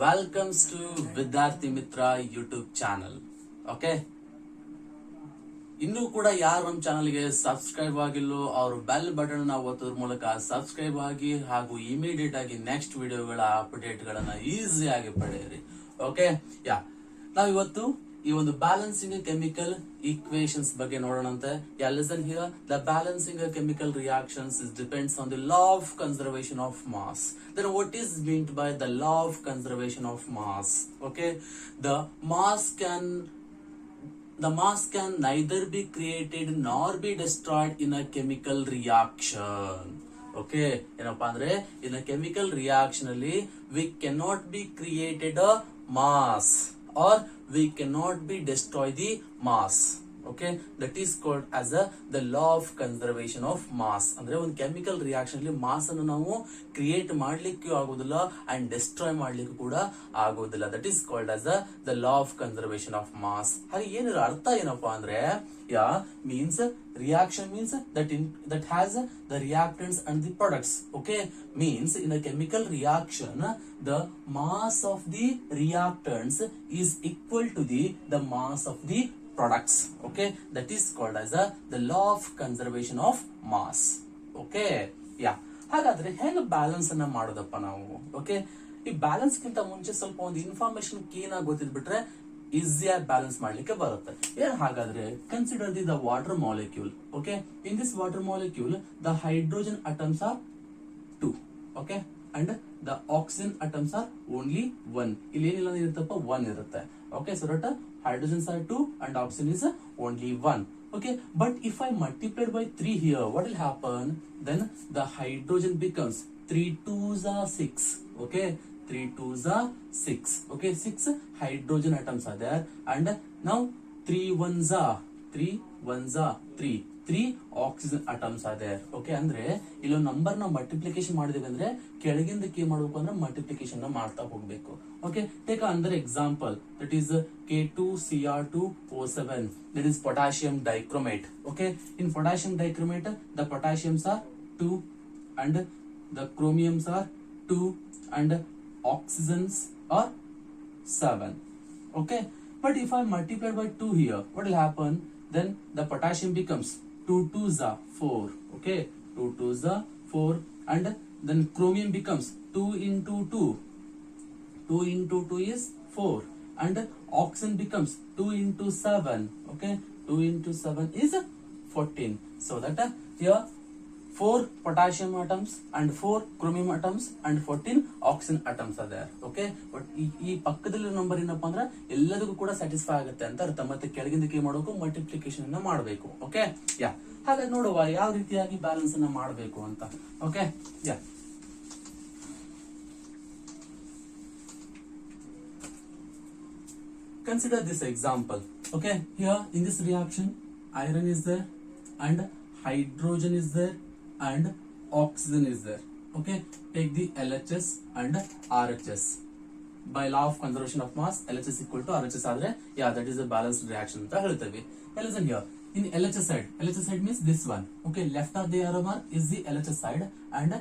Welcomes to ವಿದ್ಯಾರ್ಥಿ ಮಿತ್ರ YouTube channel. Okay, ಇನ್ನೂ ಕೂಡ ಯಾರು ನಮ್ಮ ಚಾನಲ್ಗೆ ಸಬ್ಸ್ಕ್ರೈಬ್ ಆಗಿಲ್ಲೋ ಅವರು ಬೆಲ್ ಬಟನ್ ಒತ್ತೋದ್ರ ಮೂಲಕ ಸಬ್ಸ್ಕ್ರೈಬ್ ಆಗಿ ಹಾಗೂ ಇಮಿಡಿಯೇಟ್ ಆಗಿ ನೆಕ್ಸ್ಟ್ ವಿಡಿಯೋಗಳ ಅಪ್ಡೇಟ್ ಗಳನ್ನ ಈಸಿಯಾಗಿ ಪಡೆಯಿರಿ. ಓಕೆ, ನಾವಿವತ್ತು ಈ ಒಂದು ಬ್ಯಾಲೆನ್ಸಿಂಗ್ ಕೆಮಿಕಲ್ ಈಕ್ವೇಶನ್ಸ್ ಬಗ್ಗೆ ನೋಡೋಣಂತೆ. Listen here, the balancing chemical reactions depends on the law of conservation of mass. Then what is meant by the law of conservation of mass? Okay, the mass can neither be created nor be destroyed in a chemical reaction. Okay, ಏನಪ್ಪಾ ಅಂದ್ರೆ in a chemical reaction ಅಲ್ಲಿ we cannot be created a mass or we cannot be destroy the mass. Okay, that is called as the law of conservation of mass. ಅಂದ್ರೆ ಒಂದು chemical reaction ಅಲ್ಲಿ mass ಅನ್ನು ನಾವು create ಮಾಡ್ಲಿಕ್ಕೂ ಆಗೋದಿಲ್ಲ and destroy ಮಾಡ್ಲಿಕ್ಕೂ ಕೂಡ ಆಗೋದಿಲ್ಲ. That is called as the law of conservation of mass. ಹಾಗೆ ಏನಿರ ಅರ್ಥ ಏನಪ್ಪಾ ಅಂದ್ರೆ means reaction means that has the reactants and the products. Okay, means in a chemical reaction the mass of the reactants is equal to the mass of the products. Okay, that is called as the law of conservation of mass. Okay, ಹಾಗಾದ್ರೆ ಹೆಂಗ್ balance ಅನ್ನ ಮಾಡೋದಪ್ಪ ನಾವು? Okay, ಈ balance ಗಿಂತ ಮುಂಚೆ ಸ್ವಲ್ಪ ಒಂದು information clean ಆಗಿ ಗೊತ್ತಿದ್ಬಿಟ್ರೆ ಈಸಿಯಾಗಿ ಬ್ಯಾಲೆನ್ಸ್ ಮಾಡ್ಲಿಕ್ಕೆ ಬರುತ್ತೆ. ಹಾಗಾದ್ರೆ consider the water molecule. Okay, in this water molecule the hydrogen atoms are 2. Okay, and the oxygen atoms are only 1. ಇಲ್ಲಿ ಏನಿಲ್ಲ ಇರುತ್ತಪ್ಪ 1 ಇರುತ್ತೆ. Okay, so that hydrogens are 2 and oxygen is only 1. Okay, but if I multiplied by 3 here, what will happen? Then the hydrogen becomes 3 2s are 6. Okay, 3 2s are 6. Okay, 6 hydrogen atoms are there, and now 3 1s are 3 oxygen atoms are there. Okay, ಅಂದ್ರೆ ಇಲ್ಲೊಂದು number ನಾವು multiplication ಮಾಡಿದೀವಿ ಅಂದ್ರೆ ಕೆಳಗಿಂದಕ್ಕೆ ಏನ್ ಮಾಡಬೇಕು ಅಂದ್ರೆ multiplication ಮಾಡ್ತಾ ಹೋಗ್ಬೇಕು. Okay, take another example, that is K2Cr2O7, that is potassium dichromate. Okay, in potassium dichromate the potassiums are 2 and the chromiums are 2 and oxygens are 7. Okay, but if I multiply by 2 here, what will happen? Then the potassium becomes 2 2s are 4. Okay, 2 2s are 4, and then chromium becomes 2 into 2. 2 into 2 is 4, and oxygen becomes 2 into 7. Okay, 2 into 7 is 14. So that here 4 potassium atoms and 4 chromium atoms and 14 oxygen atoms are there. Okay, but ಈ ಪಕ್ಕದಲ್ಲಿ number ಏನಪ್ಪಾ ಅಂದ್ರೆ ಎಲ್ಲದಕ್ಕೂ ಕೂಡ satisfy ಆಗುತ್ತೆ ಅಂತ ಅರ್ಥ. ಮತ್ತೆ ಕೆಳಗಿಂದಕ್ಕೆ ಮಾಡಬೇಕು, ಮಲ್ಟಿಪ್ಲಿಕೇಶನ್ ಅನ್ನ ಮಾಡಬೇಕು. ಓಕೆ, ಹಾಗಾದ್ರೆ ನೋಡುವ ಯಾವ ರೀತಿಯಾಗಿ ಬ್ಯಾಲೆನ್ಸ್ ಅನ್ನ ಮಾಡಬೇಕು ಅಂತ. Okay, consider this example. Okay, here in this reaction iron is there and hydrogen is there and oxygen is there. Okay, take the LHS and RHS. By law of conservation of mass, LHS equal to RHS adre that is a balanced reaction anta heltave. Listen here, in LHS side means this one. Okay, left of the arrow mark is the LHS side and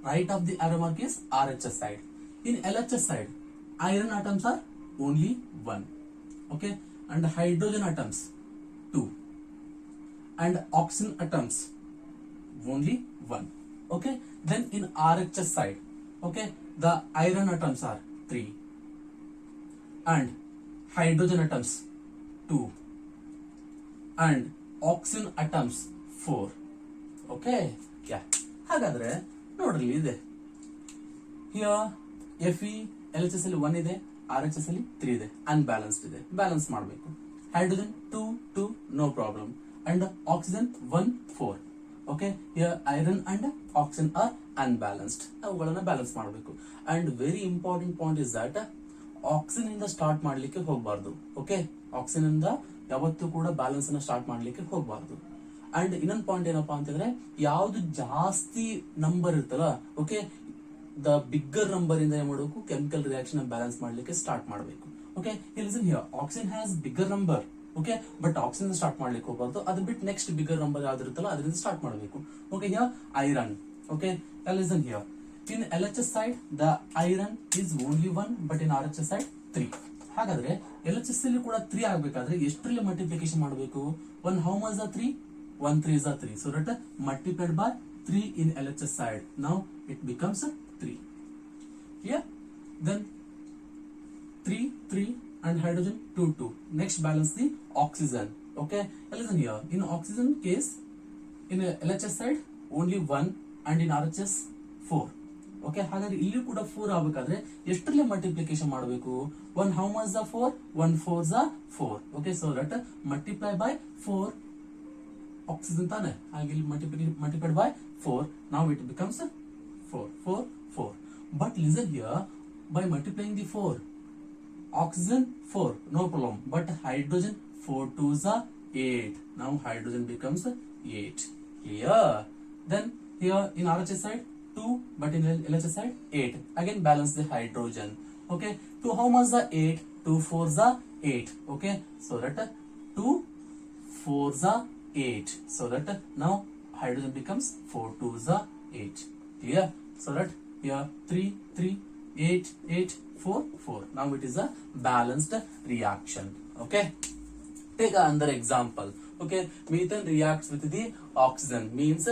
right of the arrow mark is RHS side. In LHS side iron atoms are only 1. Okay, and hydrogen atoms 2 and oxygen atoms only 1. Okay, then in RHS side, okay, the iron atoms are 3 and hydrogen atoms 2 and oxygen atoms 4. Okay, ಹಾಗಾದ್ರೆ ನೋಡ್ರಿ ಇದೆ here Fe LHS ಅಲ್ಲಿ 1 ಇದೆ, RHS ಅಲ್ಲಿ 3 ಇದೆ, unbalanced ಇದೆ. Balance ಮಾಡಬೇಕು. Hydrogen 2 2 no problem, and oxygen 1 4. Okay, here iron and oxygen are unbalanced. ಅವುಗಳನ್ನ ಬ್ಯಾಲೆನ್ಸ್ ಮಾಡಬೇಕು. And very important point is that oxygen ಇಂದ ಸ್ಟಾರ್ಟ್ ಮಾಡ್ಲಿಕ್ಕೆ ಹೋಗಬಾರ್ದು. ಓಕೆ, ಆಕ್ಸಿಜನ್ ಇಂದ ಯಾವತ್ತೂ ಕೂಡ ಬ್ಯಾಲೆನ್ಸ್ ಅನ್ನ ಸ್ಟಾರ್ಟ್ ಮಾಡ್ಲಿಕ್ಕೆ ಹೋಗಬಾರ್ದು. ಅಂಡ್ ಇನ್ನೊಂದು ಪಾಯಿಂಟ್ ಏನಪ್ಪಾ ಅಂತಂದ್ರೆ ಯಾವ್ದು ಜಾಸ್ತಿ ನಂಬರ್ ಇರ್ತಲ್ಲ, ಓಕೆ, ದ ಬಿಗ್ಗರ್ ನಂಬರ್ ಇಂದ ಏನ್ ಮಾಡಬೇಕು, ಕೆಮಿಕಲ್ ರಿಯಾಕ್ಷನ್ ಬ್ಯಾಲೆನ್ಸ್ ಮಾಡ್ಲಿಕ್ಕೆ ಸ್ಟಾರ್ಟ್ ಮಾಡಬೇಕು. Okay, listen here, oxygen has bigger number. Okay, but oxygen start ಮಾಡ್ಲಿಕ್ಕೆ ಹೋಗಬಾರ್ದು. ಅದ್ರ ಬಿಟ್ಟು ನೆಕ್ಸ್ಟ್ ಬಿಗ್ಗರ್ ನಂಬರ್ ಯಾವ್ದು ಇರುತ್ತಲ್ಲ ಅದರಿಂದ ಸ್ಟಾರ್ಟ್ ಮಾಡಬೇಕು. Okay, here iron. Okay, listen here, In LHS side the iron is only 1 but in RHS side 3. ಹಾಗಾದ್ರೆ LHS ಅಲ್ಲಿ ಕೂಡ 3 ಆಗಬೇಕಾದ್ರೆ ಎಷ್ಟರಲ್ಲಿ ಮಲ್ಟಿಪ್ಲಿಕೇಶನ್ ಮಾಡಬೇಕು? 1 how much is 3? 1 3 is 3. So that multiplied by 3 in LHS side. Now it becomes 3. Here then 3 3 and hydrogen 2 2. Next balance the oxygen. Okay, listen here. In oxygen case, in LHS side only 1 and in RHS 4. Okay, ಹಾಗಾದ್ರೆ ಇಲ್ಲಿ ಕೂಡ 4 ಆಗಬೇಕಾದ್ರೆ ಎಷ್ಟರಲ್ಲಿ multiplication ಮಾಡಬೇಕು? 1 how much is 4? 1 4 is 4. Okay, so that multiply by 4 oxygen ತಾನೆ, ಹಾಗೆ ಇಲ್ಲಿ multiplied by 4. Now it becomes 4 4 4. But listen here, by multiplying the 4, oxygen 4 no problem, but hydrogen 4 2s are 8. Now hydrogen becomes 8 here. Then here in RHS side 2 but in LHS side 8. Again balance the hydrogen. Okay, 2 how much are 8? 2 4s are 8. Okay, so that 2 4s are 8. So that now hydrogen becomes 4 2s are 8. Clear? So that here 3 3 8 8 4 4. Now it is a balanced reaction. Okay, take another example. Okay, methane reacts with the oxygen, means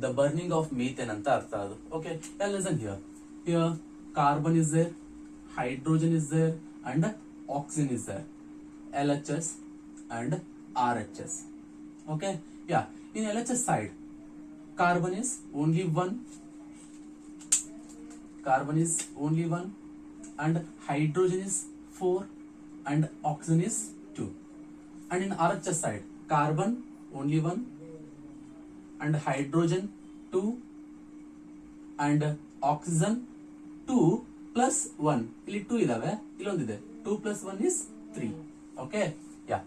the burning of methane anta artha adu. Okay, now listen here. Here carbon is there, hydrogen is there and oxygen is there. LHS and RHS. Okay, yeah, in LHS side carbon is only 1, and hydrogen is 4 and oxygen is 2. And in RHS side carbon only 1 and hydrogen 2 and oxygen 2 plus 1. ಇಲ್ಲಿ 2 ಇದಾವೆ, ಇಲ್ಲೊಂದಿದೆ 2 plus 1 is 3. Okay, yeah,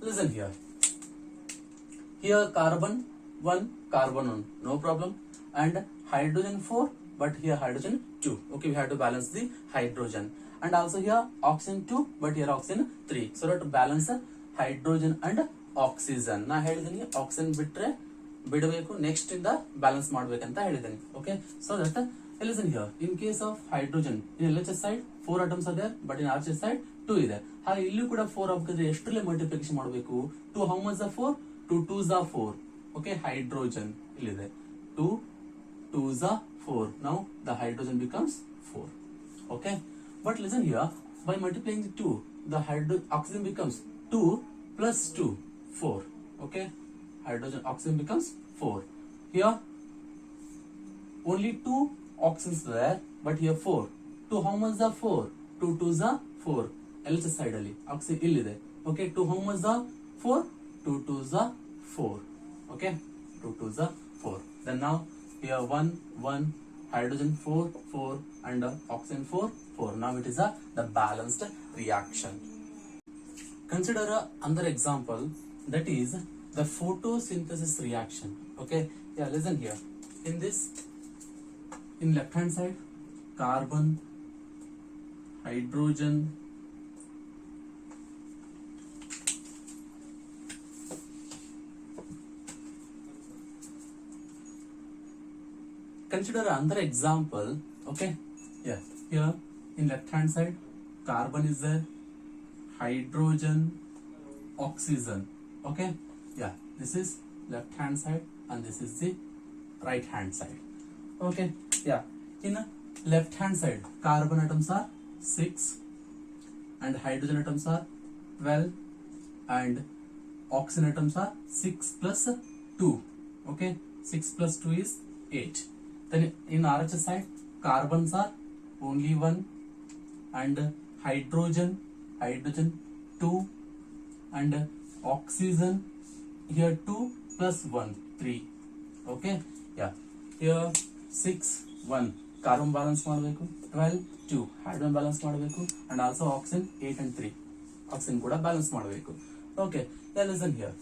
listen here. Here carbon 1 carbon 1 no problem, and hydrogen 4 but here hydrogen 2. Okay, we have to balance the hydrogen. And also here oxygen 2 but here oxygen 3. So that to balance hydrogen and oxygen. ನಾ ಹೇಳಿದೀನಿ oxygen ಬಿಟ್ರೆ ಬಿಡಬೇಕು, next ಇಂದ balance ಮಾಡ್ಬೇಕಂತ ಹೇಳಿದೀನಿ. Okay, so that listen here. In case of hydrogen in LHS side 4 atoms are there but in RHS side 2 ಇದೆ. ಹಾಗೆ ಇಲ್ಲಿ ಕೂಡ 4 ಆಗಬೇಕಾದ್ರೆ ಎಷ್ಟರಲ್ಲಿ ಮಲ್ಟಿಪ್ಲಿಕೇಶನ್ ಮಾಡಬೇಕು? 2 how much are 4? 2 2s are 4. Okay, hydrogen ಇಲ್ಲಿದೆ 2 2s are 4. Now the hydrogen becomes 4. Okay, but listen here, by multiplying the 2 the oxygen becomes 2 plus 2 4. Okay, hydrogen oxygen becomes 4. Here only 2 oxygens there but here 4. 2 how much are 4? 2 2s are 4. LHS side ಅಲ್ಲಿ oxygen ಇಲ್ಲಿದೆ. Okay, 2 how much are 4? 2 2s are 4. Okay, 2 2s are 4. Then now here 1 1 hydrogen 4 4 and oxygen 4 4. Now it is the balanced reaction. Consider another example, that is the photosynthesis reaction. Okay, yeah, listen here. In this, in left hand side carbon, hydrogen, consider another example. Okay, yeah, here in left hand side carbon is there, hydrogen, oxygen. Okay, yeah, this is left hand side and this is the right hand side. Okay, yeah, in left hand side carbon atoms are 6 and hydrogen atoms are 12 and oxygen atoms are 6 plus 2. Okay, 6 plus 2 is 8. Then in RHS side carbons are only 1 and hydrogen 2 and oxygen here 2 plus 1 3. Okay, yeah, here 6 1 carbon balance ಮಾಡಬೇಕು, 12 2 hydrogen balance ಮಾಡಬೇಕು and also oxygen 8 and 3 oxygen ಕೂಡ balance ಮಾಡಬೇಕು. Okay, then listen here,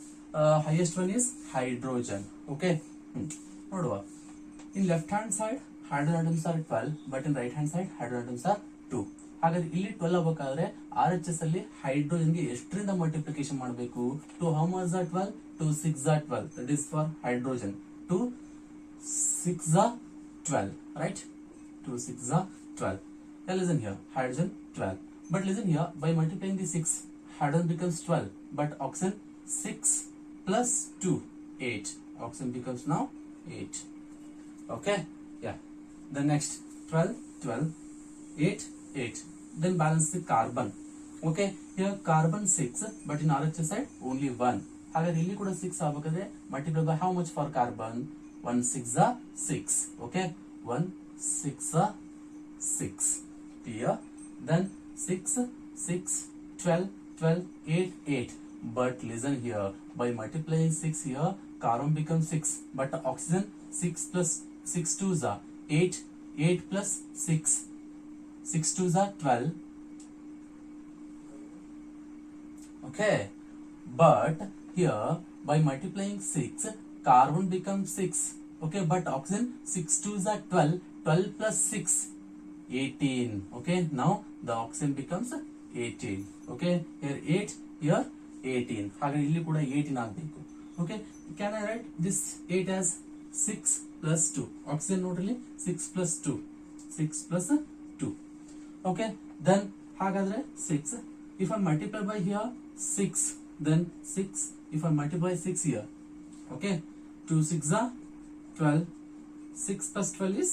highest one is hydrogen. Okay, ನೋಡುವ, in left hand side hydrogen atoms are 12 but in right hand side hydrogen atoms are 2. ಹಾಗಾದ್ರೆ ಇಲ್ಲಿ 12 ಆಗಬೇಕಾದ್ರೆ RHS ಅಲ್ಲಿ hydrogen ಗೆ ಎಷ್ಟರಿಂದ multiplication ಮಾಡಬೇಕು? 2 how much are 12? 2 6 are 12. That is for hydrogen. 2 6 are 12, right? 2 6 are 12. Now listen here, hydrogen 12. But listen here, by multiplying the 6, hydrogen becomes 12. But oxygen 6 plus 2, 8. Oxygen becomes now 8. Okay, yeah. The next 12, 12, 8, 8. Then balance the carbon. Okay, here carbon 6, but in RHS side only 1. ಹಾಗಾದ್ರೆ ಇಲ್ಲಿ ಕೂಡ 6 ಆಗಬೇಕಾದ್ರೆ multiply by how much for carbon? 1 6 are 6. Okay, 1 6 are 6. Here, then 6 6 12 12 8 8. But listen here, by multiplying 6 here, carbon becomes 6, but oxygen 6 plus 6 2s are 8. 8 plus 6, 6 2s are 12. Okay, but here by multiplying 6, carbon becomes 6. Okay, but oxygen 6 2s are 12. 12 plus 6, 18. Okay, now the oxygen becomes 18. Okay, here 8, here 18. ಹಾಗಾದ್ರೆ ಇಲ್ಲಿ ಕೂಡ 18 ಆಗಬೇಕು. Okay, can I write this 8 as 6 plus 2? Oxygen ನೋಡ್ರಿ 6 plus 2, 6 plus 2. Okay, then ಹಾಗಾದ್ರೆ 6. If I multiply by here 6, then 6. If I multiply 6 here, okay, 2 6 are 12. 6 plus 12 is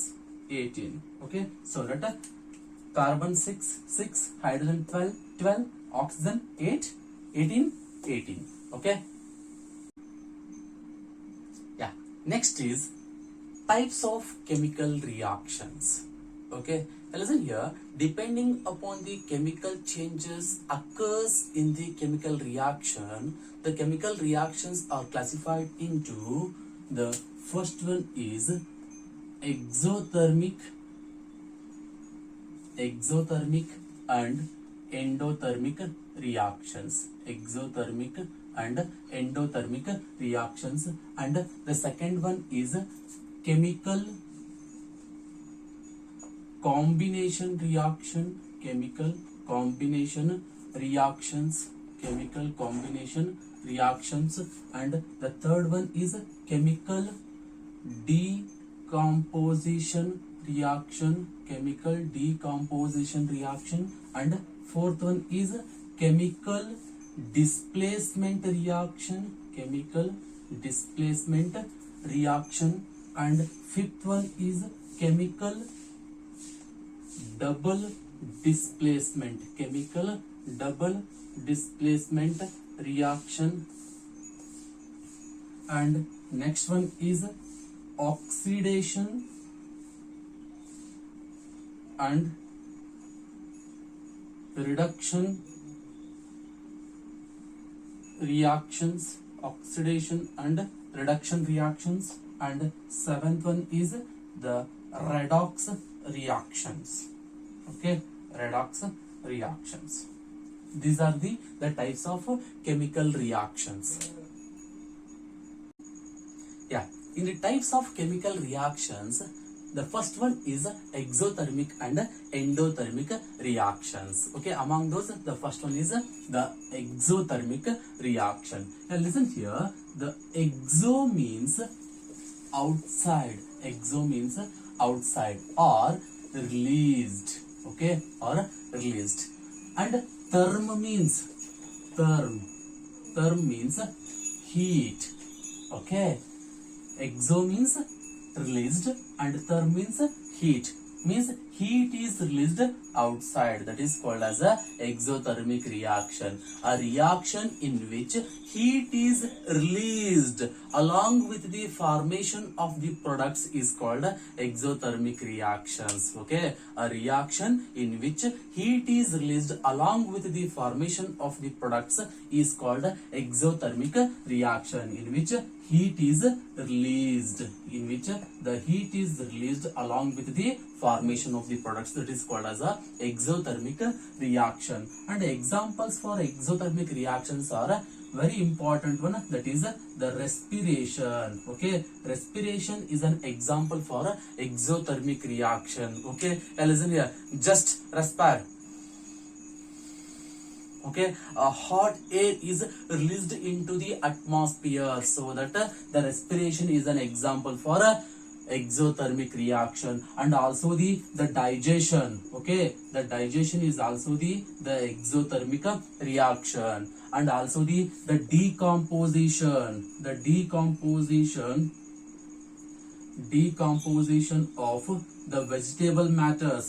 18. Okay, so let carbon 6 6, hydrogen 12 12, oxygen 8 18 18. Okay, yeah. Next is types of chemical reactions. Okay, listen here, depending upon the chemical changes occurs in the chemical reaction, the chemical reactions are classified into, the first one is exothermic and endothermic reactions. Exothermic and endothermic reactions. And the second one is chemical combination reaction. Chemical combination reactions. And the third one is chemical decomposition reaction. And fourth one is chemical displacement reaction. And fifth one is chemical double displacement reaction. And next one is oxidation and reduction reactions. And seventh one is the redox reactions. Okay, redox reactions. These are the types of chemical reactions. Yeah, in the types of chemical reactions, the first one is exothermic and endothermic reactions. Okay, among those, the first one is the exothermic reaction. Now listen here, the exo means outside. Or released. Okay, or released. And therm means heat. Okay, exo means released and therm means heat. Means heat is released outside. That is called as a exothermic reaction. A reaction in which heat is released along with the formation of the products is called exothermic reactions. Okay, a reaction in which heat is released along with the formation of the products is called exothermic reaction, in which heat is released, along with the formation of the products. That is called as a exothermic reaction. And examples for exothermic reactions are very important one, that is the respiration. Okay, respiration is an example for exothermic reaction. Okay, listen here, just respire. Okay, hot air is released into the atmosphere, so that the respiration is an example for exothermic reaction, and also the digestion. Okay, the digestion is also the exothermic reaction, and also the decomposition, decomposition of the vegetable matters,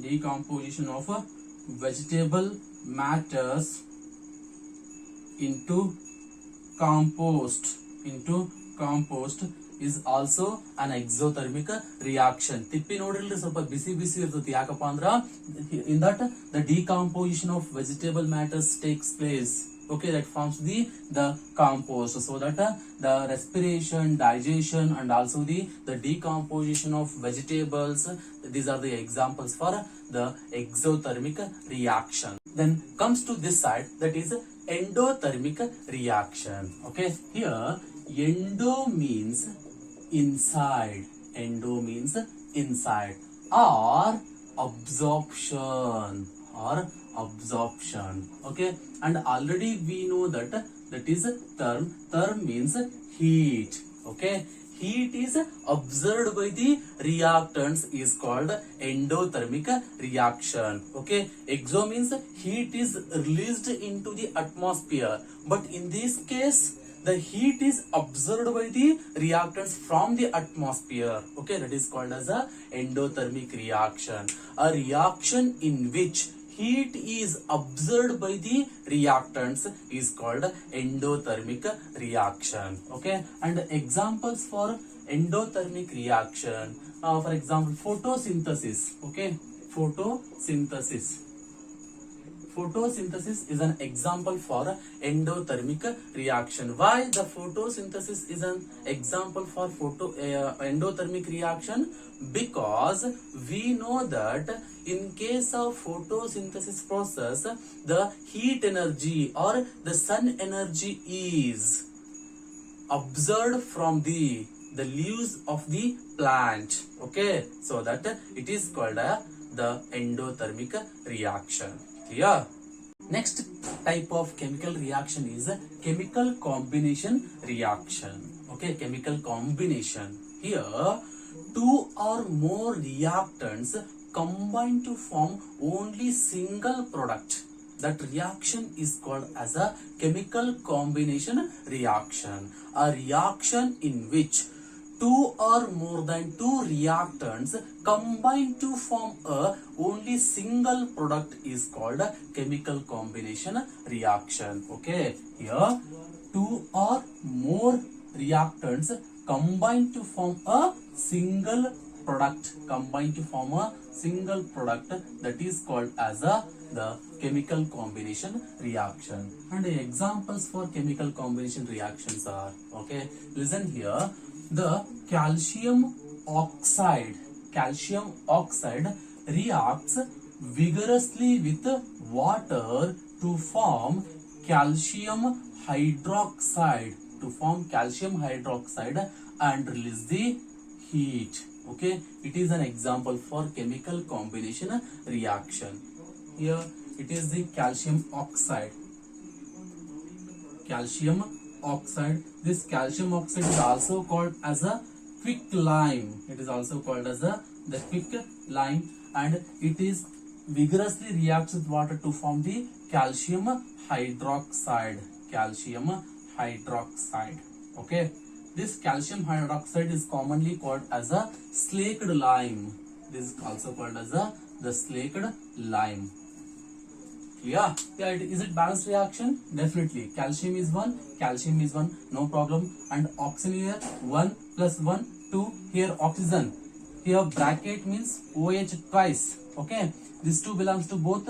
decomposition of vegetable matters into compost, is also an exothermic reaction. ತಿಪ್ಪಿ ನೋಡಿರಲಿ ಸ್ವಲ್ಪ ಬಿಸಿ ಬಿಸಿ ಇರ್ತದೆ. ಯಾಕಪ್ಪ ಅಂದ್ರ in that the decomposition of vegetable matters takes place. Okay, that forms the compost, so that the respiration, digestion, and also the decomposition of vegetables, these are the examples for the exothermic reaction. Then comes to this side, that is endothermic reaction. Okay, here endo means inside, or absorption, okay, and already we know that is term means heat. Okay, heat is observed by the reactants is called endothermic reaction. Okay, exo means heat is released into the atmosphere, but in this case the heat is observed by the reactants from the atmosphere. Okay, that is called as a endothermic reaction, a reaction in which heat is observed by the reactants is called endothermic reaction. Okay, and examples for endothermic reaction, for example, photosynthesis. Okay, photosynthesis is an example for endothermic reaction. Why the photosynthesis is an example for endothermic reaction? Because we know that in case of photosynthesis process, the heat energy or the sun energy is observed from the leaves of the plant. Okay, so that it is called the endothermic reaction. Clear? Next type of chemical reaction is a chemical combination reaction. Okay, chemical combination. Here, two or more reactants combine to form only single product. That reaction is called as a chemical combination reaction. A reaction in which two or more than two reactants combine to form a only single product is called a chemical combination reaction. Okay, here two or more reactants combine to form a single product, that is called as the chemical combination reaction. And the examples for chemical combination reactions are, okay, listen here, the calcium oxide reacts vigorously with water to form calcium hydroxide, and release the heat. Okay, it is an example for chemical combination reaction. Here it is the calcium oxide. This calcium oxide is also called as a quicklime. The quicklime, and it is vigorously reacts with water to form the calcium hydroxide. Okay, this calcium hydroxide is commonly called as a slaked lime. This is also called as the slaked lime. Yeah, is it balanced reaction? Definitely. Calcium is 1, no problem. And oxygen here, 1 plus 1, 2. Here oxygen. Here bracket means OH twice. Okay, these two belongs to both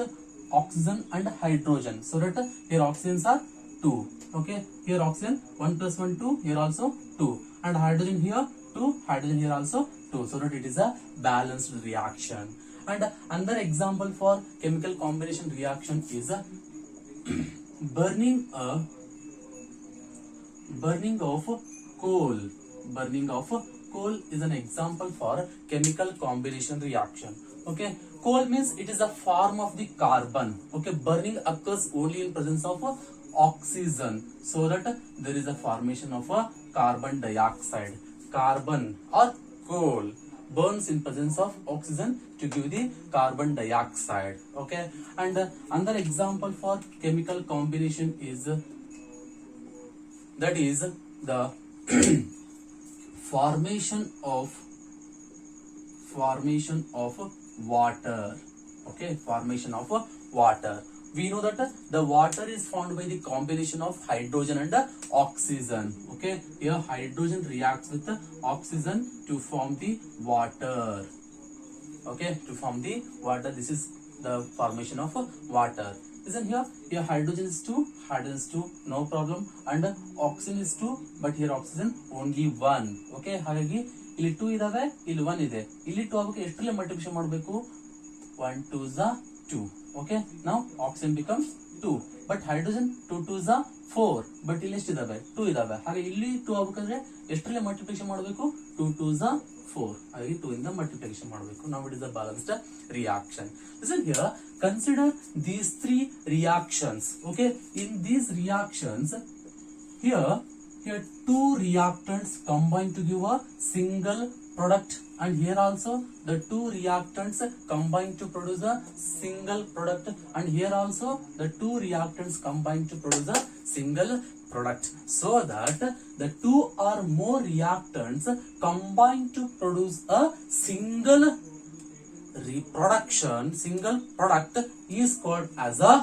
oxygen and hydrogen. So that here oxygens are 2. Okay, here oxygen 1 plus 1, 2. Here also 2. And hydrogen here 2. Hydrogen here also 2. So that it is a balanced reaction. And another example for chemical combination reaction is burning of coal. Coal is an example for chemical combination reaction. Okay, coal means it is a form of the carbon. Okay, burning occurs only in presence of oxygen, so that there is a formation of a carbon dioxide. Carbon or coal, burns in presence of oxygen to give the carbon dioxide. Okay, and another example for chemical combination is that is the formation of water. Okay, formation of water. We know that the water is formed by the combination of hydrogen and oxygen. Okay, here hydrogen reacts with oxygen to form the water. Okay, to form the water. This is the formation of water. Listen here, here hydrogen is 2, no problem, and oxygen is 2, but here oxygen only 1. Okay, ಹಾಗಾಗಿ ಇಲ್ಲಿ 2 ಇದಾವೆ, ಇಲ್ಲಿ 1 ಇದೆ. ಇಲ್ಲಿ 2 ಆಗಕ್ಕೆ ಎಷ್ಟರಲ್ಲಿ multiplication ಮಾಡಬೇಕು? 1 2s are 2. Okay, now oxygen becomes 2, but hydrogen 2 2s are 4, but ಇಲ್ಲಿ ಎಷ್ಟಿದಾವೆ? 2 ಇದಾವೆ. ಹಾಗೆ ಇಲ್ಲಿ 2 ಆಗಬೇಕಂದ್ರೆ ಎಷ್ಟರಲ್ಲಿ ಮಲ್ಟಿಪ್ಲಿಕೇಶನ್ ಮಾಡಬೇಕು? 2 2s are 4. ಹಾಗೆ 2 ಇಂದ ಮಲ್ಟಿಪ್ಲಿಕೇಶನ್ ಮಾಡಬೇಕು. Now it is a balanced reaction. Listen here, consider these 3 reactions. Okay, in these reactions, here 2 reactants combine to give a single product, and here also the 2 reactants combine to produce a single product, and here also the 2 reactants combine to produce a single product, so that the 2 or more reactants combine to produce a single product is called as a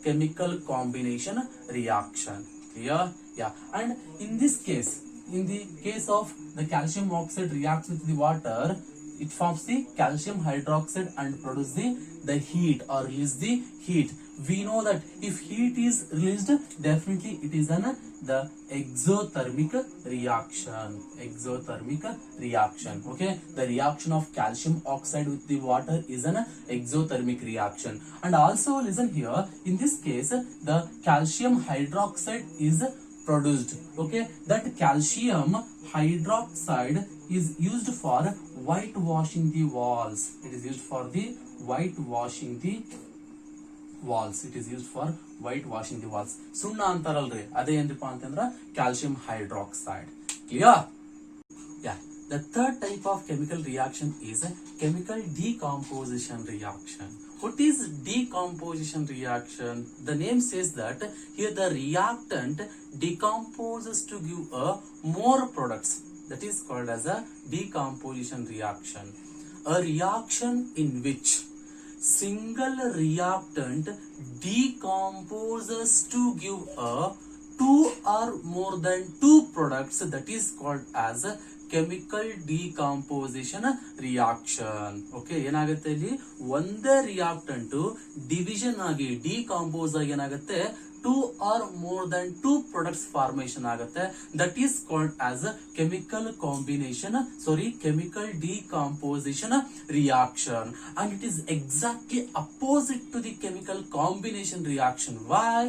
chemical combination reaction. Clear? Yeah, and in this case, in the case of the calcium oxide reacts with the water, it forms the calcium hydroxide and produce the heat or release the heat. We know that if heat is released, definitely it is the exothermic reaction. Okay, the reaction of calcium oxide with the water is an exothermic reaction. And also listen here, in this case the calcium hydroxide is produced. Okay, that calcium hydroxide is used for whitewashing the walls. It is used for the whitewashing the walls. It is used for whitewashing the walls. ಸುಣ್ಣ ಅಂತಾರಲ್ರಿ, ಅದೇ ಏನ್ರಿಪ್ಪ ಅಂತಂದ್ರ calcium hydroxide. Clear? Yeah. The third type of chemical reaction is a chemical decomposition reaction. What is decomposition reaction? The name says that here the reactant decomposes to give more products. That is called as a decomposition reaction. A reaction in which single reactant decomposes to give two or more than 2 products, that is called as a chemical decomposition reaction. Okay, ಏನಾಗುತ್ತೆ ಇಲ್ಲಿ ಒಂದೇ reactant division ಆಗಿ decompose ಆಗಿ ಏನಾಗುತ್ತೆ 2 or more than 2 products formation ಆಗುತ್ತೆ. That is called as a chemical decomposition reaction, and it is exactly opposite to the chemical combination reaction. Why?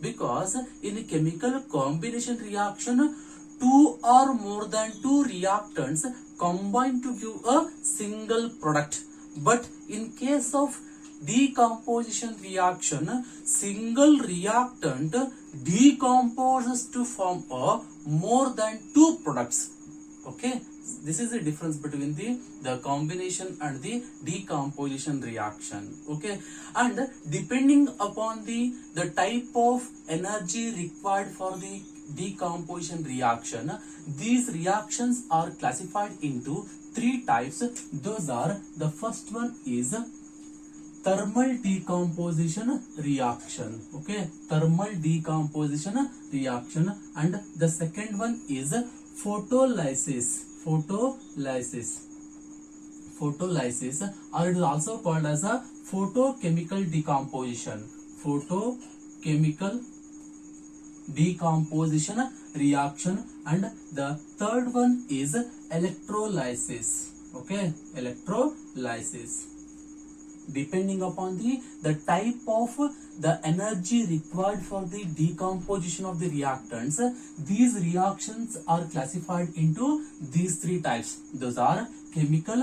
Because in a chemical combination reaction, 2 or more than 2 reactants combine to give a single product, but in case of decomposition reaction, single reactant decomposes to form more than 2 products. Okay, this is the difference between the combination and the decomposition reaction. Okay, and depending upon the type of energy required for the decomposition reaction, these reactions are classified into 3 types. Those are, the first one is thermal decomposition reaction. Okay, thermal decomposition reaction, and the second one is photolysis, or it is also called as a photochemical decomposition reaction, and the third one is electrolysis. Okay, electrolysis. Depending upon the type of the energy required for the decomposition of the reactants, these reactions are classified into these 3 types. Those are chemical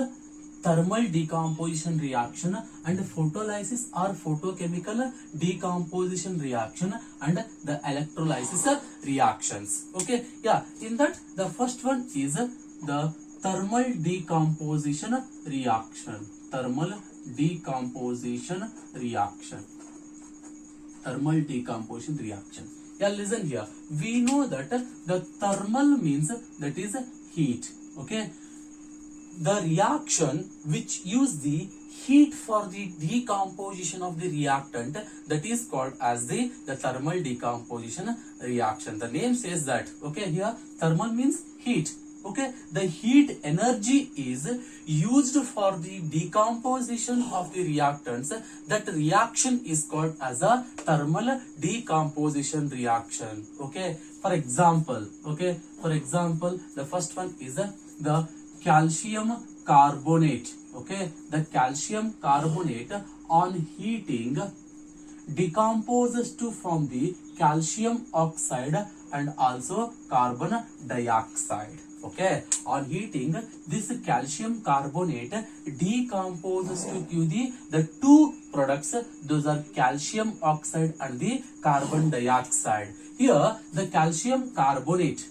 thermal decomposition reaction, and photolysis or photochemical decomposition reaction, and the electrolysis reactions. Okay, yeah, in that the first one is the thermal decomposition reaction. Thermal decomposition reaction. Thermal decomposition reaction. Yeah, listen here. We know that the thermal means that is heat. Okay. The reaction which use the heat for the decomposition of the reactant, that is called as the thermal decomposition reaction. The name says that. Okay, here thermal means heat. Okay, the heat energy is used for the decomposition of the reactants. That reaction is called as a thermal decomposition reaction. Okay, for example, the first one is the calcium carbonate. Okay, the calcium carbonate on heating decomposes to form the calcium oxide and also carbon dioxide. Okay, on heating this calcium carbonate decomposes to give the two products, those are calcium oxide and the carbon dioxide. Here the calcium carbonate,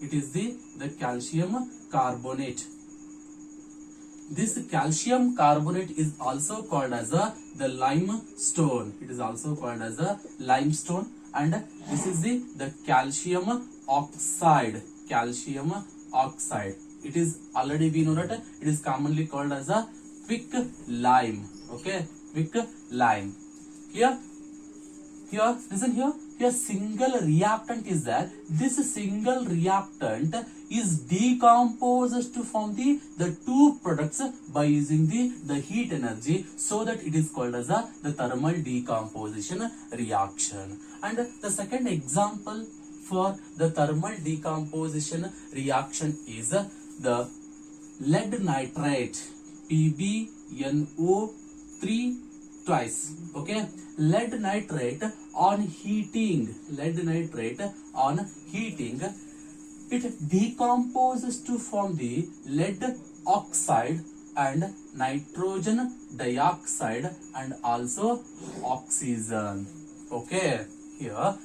it is the calcium carbonate. This calcium carbonate is also called as the limestone. It is also called as a limestone, and this is the calcium oxide. Calcium oxide. It is already we know that it is commonly called as a quick lime. Okay, quick lime. Here, listen here. Here single reactant is there. This single reactant is decomposed to form the two products by using the heat energy, so that it is called as the thermal decomposition reaction. And the second example for the thermal decomposition reaction is the lead nitrate, PbNO3 twice. Okay, lead nitrate on heating, it decomposes to form the lead oxide and nitrogen dioxide and also oxygen. Okay, here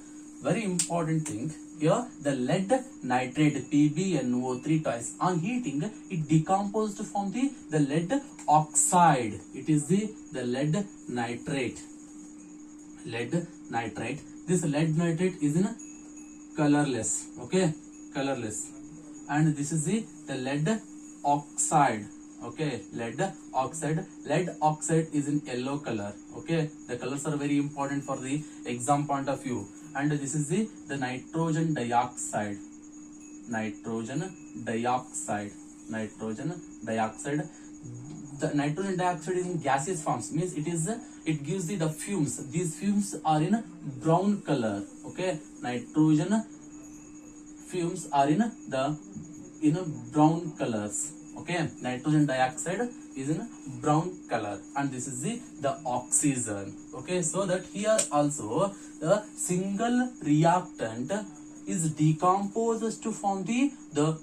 very important thing. Here the lead nitrate, PbNO3 twice, on heating it decomposes to form the lead oxide. It is the lead nitrate. This lead nitrate is in colorless. Okay, colorless. And this is the lead oxide. Okay, lead oxide is in yellow color. Okay, the colors are very important for the exam point of view. And this is the nitrogen dioxide. The nitrogen dioxide is in gaseous forms, means it gives the fumes. These fumes are in brown color. Okay, nitrogen fumes are in brown colors. Okay, nitrogen dioxide is in brown color, and this is the oxygen. Okay, so that here also the single reactant is decomposed to form the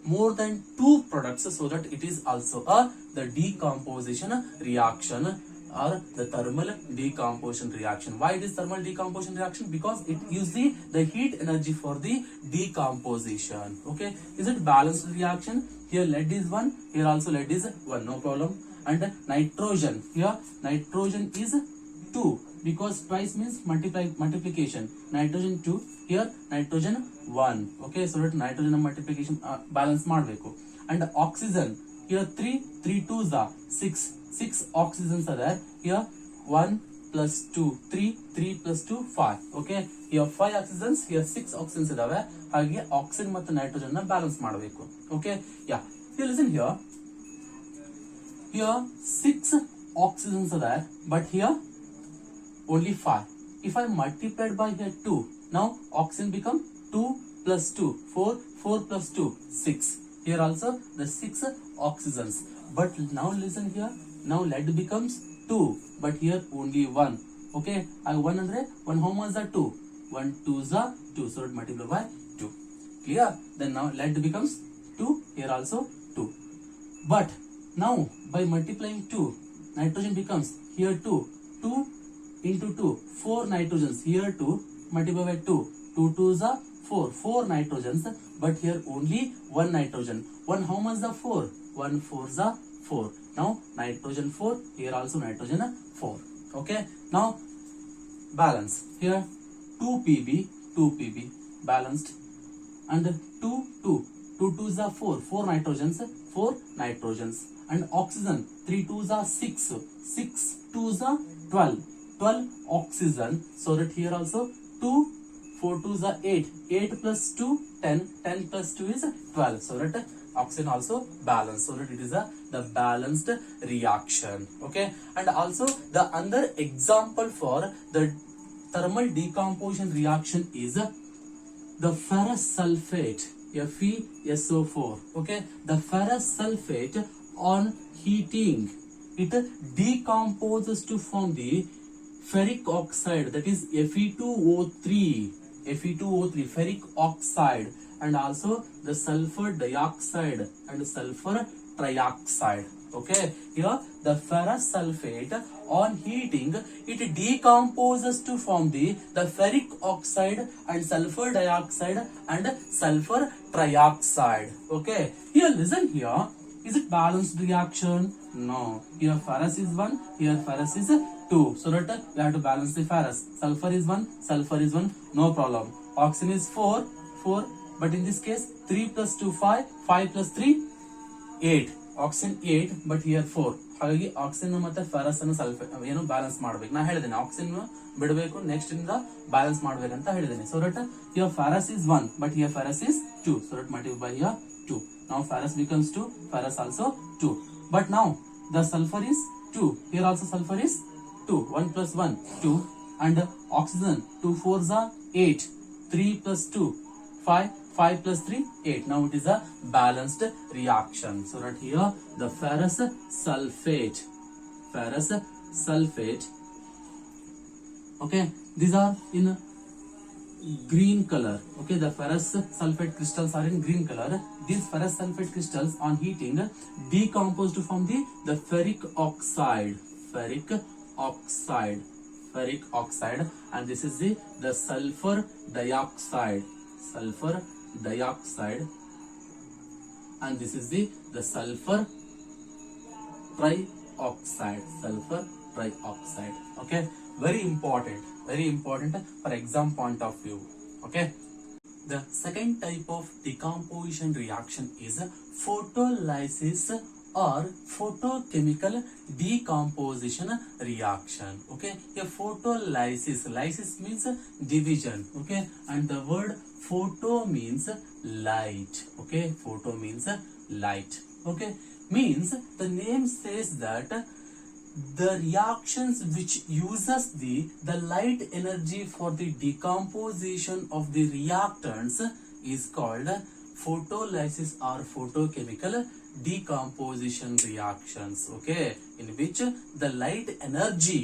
more than two products, so that it is also the decomposition reaction or the thermal decomposition reaction. Why it is thermal decomposition reaction? Because it uses the heat energy for the decomposition. Okay, is it balanced reaction? Here lead is 1, here also lead is 1, no problem. And nitrogen, here nitrogen is 2, because twice means multiplication. Nitrogen 2, here nitrogen 1. Okay, so that nitrogen multiplication balance ಮಾಡಬೇಕು. And oxygen, here 3 2s are 6 oxygens are there. Here 1 plus 2 3 plus 2 5. Okay, here 5 oxygens, here 6 oxygens ಇದಾವೆ. ಹಾಗೆ oxygen ಮತ್ತು nitrogen ನ balance ಮಾಡಬೇಕು. Okay, yeah, here listen here 6 oxygens are there, but here only 5. If I multiplied by here 2, now oxygen become 2 plus 2 4 plus 2 6. Here also the 6 oxygens. But now listen here, now lead becomes 2, but here only 1. Okay, I 1 andre 1, how much are 2? 1 2s are 2, so it multiply by 2. Clear? Then now lead becomes 2, here also 2. But now by multiplying 2, nitrogen becomes here 2 into 2, 4 nitrogens, here 2 multiply by 2 2s are 4 nitrogens, but here only 1 nitrogen. 1, how much the 4? 1 4 is 4. Now nitrogen 4, here also nitrogen 4. Okay, now balance. Here 2 pb, 2 pb balanced, and 2 2 2 2s are 4, 4 nitrogens, 4 nitrogens, and oxygen 3 2s are 6, 6 2s are 12, 12 oxygen. So that here also 2 4 2s are 8, 8 plus 2 10, 10 plus 2 is 12. So that oxygen also balanced. So that it is the balanced reaction. Okay, and also the another example for the thermal decomposition reaction is the ferrous sulfate, FeSO4. Okay, the ferrous sulfate on heating, it decomposes to form the ferric oxide, that is Fe2O3, Fe2O3, ferric oxide, and also the sulfur dioxide and sulfur trioxide. Okay, here the ferrous sulfate on heating, it decomposes to form the ferric oxide and sulfur dioxide and sulfur trioxide. Okay, here listen here, is it balanced reaction? No, here ferrous is 1, here ferrous is 2, so that we have to balance the ferrous. Sulfur is 1, sulfur is 1, no problem. Oxygen is 4, 4, but in this case 3 plus 2 5, 5 plus 3 8, oxygen 8, but here 4. ಹಾಗಾಗಿ oxygen ಮತ್ತೆ ferrous ಅನ್ನು sulphate ಏನು balance ಮಾಡಬೇಕು. ನಾ ಹೇಳಿದ್ದೇನೆ oxygen ಬಿಡಬೇಕು, next ಇಂದ balance ಮಾಡಬೇಕಂತ ಹೇಳಿದ್ದೇನೆ. So that here ferrous is 1, but here ferrous is 2, so that multiply by here 2. Now ferrous becomes 2, ferrous also 2, but now the sulfur is 2, here also sulfur is 2, 1 plus 1 2, and oxygen 2 4s are 8, 3 plus 2 5, 5 plus 3 8. Now it is a balanced reaction. So that here the ferrous sulfate, okay, these are in green color. Okay, the ferrous sulfate crystals are in green color. These ferrous sulfate crystals on heating decompose to form the ferric oxide, and this is the sulfur dioxide, and this is the sulfur trioxide, okay, very important for exam point of view. Okay, the second type of decomposition reaction is photolysis or photochemical decomposition reaction. Okay, a photolysis, lysis means division. Okay, and the word photo means light. Okay, photo means light. Okay, means the name says that the reactions which uses the light energy for the decomposition of the reactants is called photolysis or photochemical decomposition reactions. Okay, in which the light energy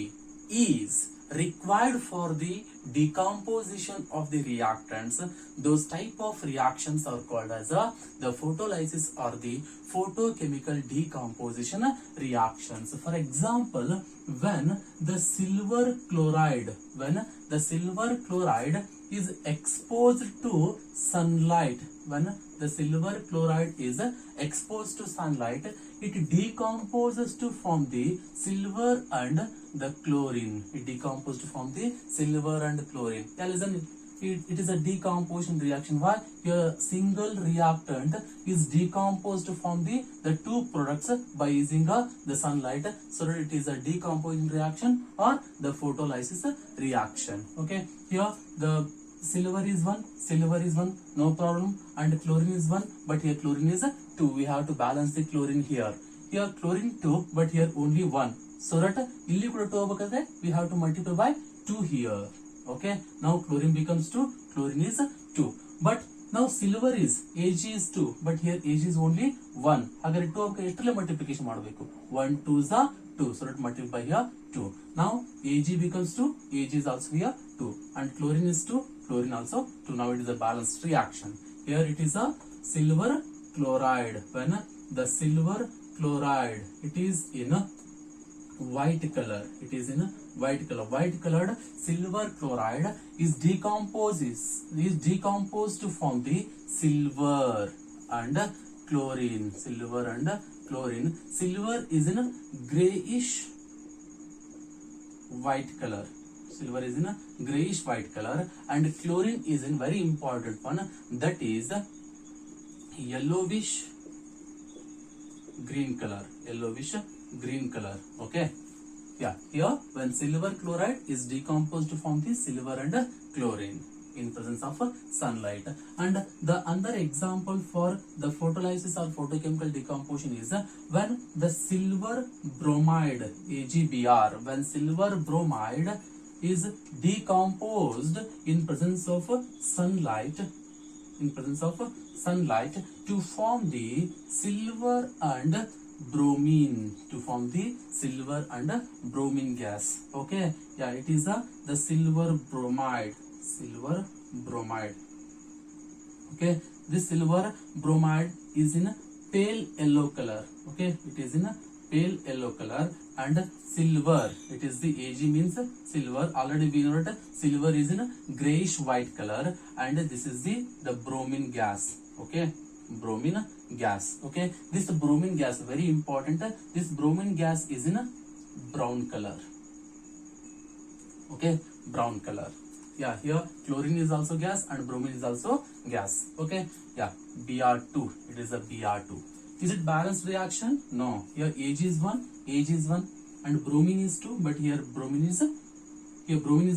is required for the decomposition of the reactants. Those type of reactions are called as the photolysis or the photochemical decomposition reactions. For example, when the silver chloride is exposed to sunlight, it decomposes to form the silver and the chlorine. Yeah, listen, it is a decomposition reaction. Why? Your single reactant is decomposed to form the two products by using the sunlight. So that it is a decomposition reaction or the photolysis reaction. Okay, here the silver is 1, no problem, and chlorine is 1, but here chlorine is 2. We have to balance the chlorine here. Here chlorine 2, but here only 1. So that illi kuda 2 agakadre, we have to multiply by 2 here. Okay, now chlorine becomes 2, chlorine is 2, but now silver is Ag is 2, but here Ag is only 1. Hagare 2 agakadre estrale multiplication ಮಾಡಬೇಕು, 1 2 is 2, so that multiply here 2. Now Ag becomes 2, Ag is also here 2, and chlorine is 2, chlorine also 2. Now it is a balanced reaction. Here it is a silver chloride. When the silver chloride, it is in a white color, white colored silver chloride is decomposed to form the silver and chlorine, chlorine, silver is in a grayish white color. Silver is in a grayish white color, and chlorine is in very important one, that is yellowish green color. Yellowish green color. Okay. Yeah. Here, when silver chloride is decomposed to form the silver and chlorine in presence of sunlight. And the another example for the photolysis or photochemical decomposition is when the silver bromide AgBr, when silver bromide is decomposed in presence of sunlight, to form the silver and bromine, to form the silver and bromine gas. Okay. Yeah, it is the silver bromide. Okay, this silver bromide is in a pale yellow color. Okay, it is in a pale yellow color, and silver, it is the Ag means silver. Already we know that silver is in a grayish white color, and this is the bromine gas. Okay, bromine gas. Okay, this bromine gas very important. This bromine gas is in a brown color. Okay, brown color. Yeah, here chlorine is also gas and bromine is also gas. Okay. Yeah, Br2, it is a Br2. Is it balanced reaction? No. Here Ag is 1, and bromine is 2, but here bromine is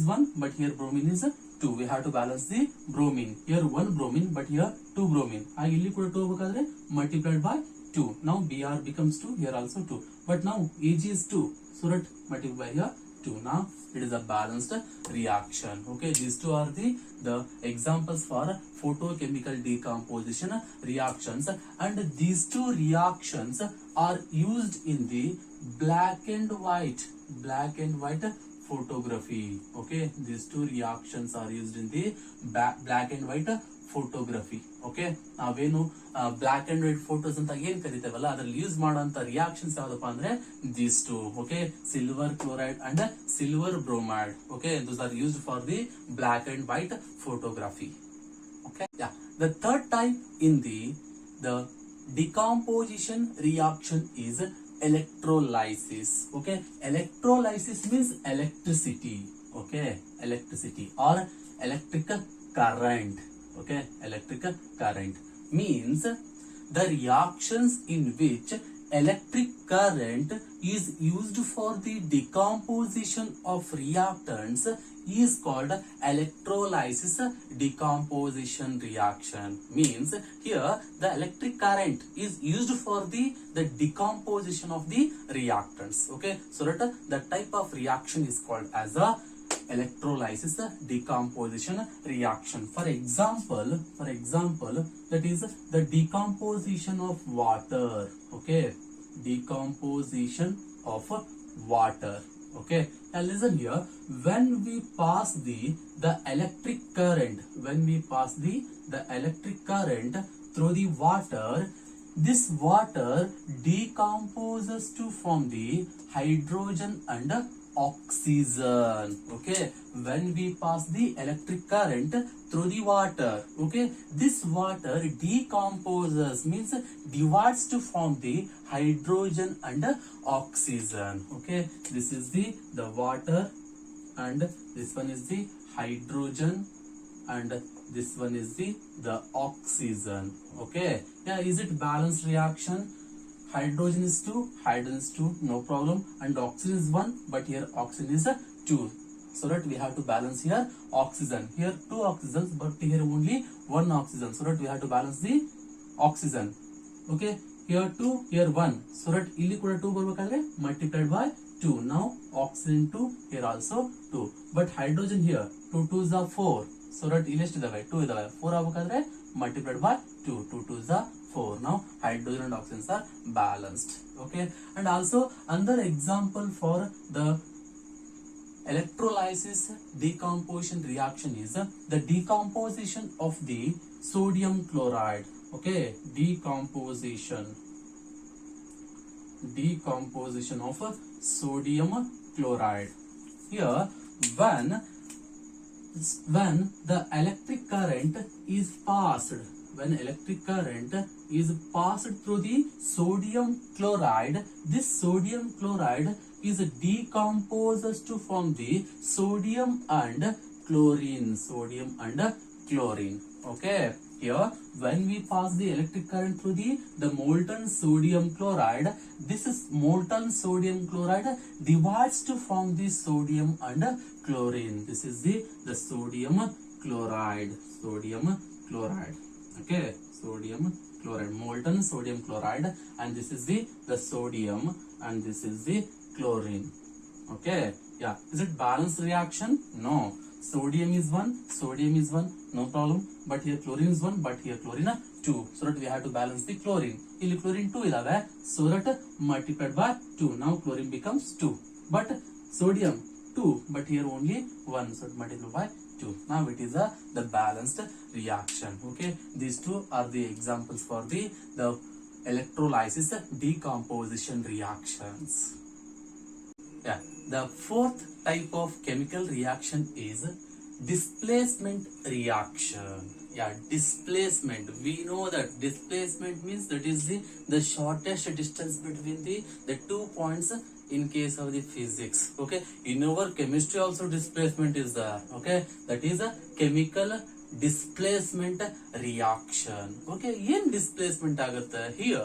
1, but here bromine is 2. We have to balance the bromine. Here 1 bromine, but here 2 bromine. I illi kuda 2 avukadre multiplied by 2. Now Br becomes 2, here also 2. But now Ag is 2, so that multiply by here 2. Now it is a balanced reaction. Okay, these two are the examples for photochemical decomposition reactions, and these two reactions are used in the black and white photography. Okay, these two reactions are used in the black and white photography. Okay, ನಾವೇನು black and white photos ಅಂತ ಏನ್ ಕರಿತೇವಲ್ಲ ಅದ್ರಲ್ಲಿ use ಮಾಡುವಂತ reactions ಯಾವ್ದಪ್ಪ ಅಂದ್ರೆ these two. Okay, silver chloride and silver bromide. Okay, those are used for the black and white photography. Okay, yeah, the third type in the decomposition reaction is electrolysis. Okay, electrolysis means electricity. Okay, electricity or electric current. Okay, electric current means the reactions in which electric current is used for the decomposition of reactants is called electrolysis decomposition reaction. Means here the electric current is used for the decomposition of the reactants. Okay, so that the type of reaction is called as a electrolysis decomposition reaction. For example, that is the decomposition of water. Okay, decomposition of water. Okay, now listen here. When we pass the electric current, through the water, this water decomposes to form the hydrogen and oxygen. Okay, when we pass the electric current through the water, okay, this water decomposes, means divides to form the hydrogen and oxygen. Okay, this is the water, and this one is the hydrogen, and this one is the oxygen. Okay, yeah, is it balanced reaction? Hydrogen is 2, no problem, and oxygen is 1, but here oxygen is 2, so that we have to balance here oxygen. Here 2 oxygens, but here only 1 oxygen, so that we have to balance the oxygen. Okay, here 2, here 1, so that illi kuda 2 barbekalre multiplied by 2. Now oxygen 2, here also 2, but hydrogen here 2 2s are 4, so that illi ಎಷ್ಟು ಇದಾವೆ 2 ಇದಾವೆ, 4 ಆಗಬೇಕಾದ್ರೆ multiplied by 2, 2 2s are 4. Now hydrogen and oxygen are balanced. Okay, and also another example for the electrolysis decomposition reaction is the decomposition of the sodium chloride. Okay, decomposition of sodium chloride. Here when the electric current is passed when electric current is passed through the sodium chloride, this sodium chloride is decomposed to form the sodium and chlorine. Sodium and chlorine. Okay. Here, when we pass the electric current through the molten sodium chloride, this is molten sodium chloride divides to form the sodium and chlorine. This is the sodium chloride. Sodium chloride. Okay, sodium chloride, molten sodium chloride, and this is the sodium, and this is the chlorine. Okay, yeah. Is it balanced reaction? No. Sodium is 1, no problem. But here chlorine is 1, but here chlorine 2. So that we have to balance the chlorine. Here chlorine 2 idave, so that multiplied by 2. Now chlorine becomes 2. But sodium 2, but here only 1, so multiplied by 2. Now it is the balanced reaction. Okay, these two are the examples for the electrolysis decomposition reactions. Yeah, the fourth type of chemical reaction is displacement reaction. Yeah, displacement. We know that displacement means that is the shortest distance between the 2 points in case of the physics. Okay, in our chemistry also displacement is there. Okay, that is a chemical displacement reaction. Okay, in displacement agutte here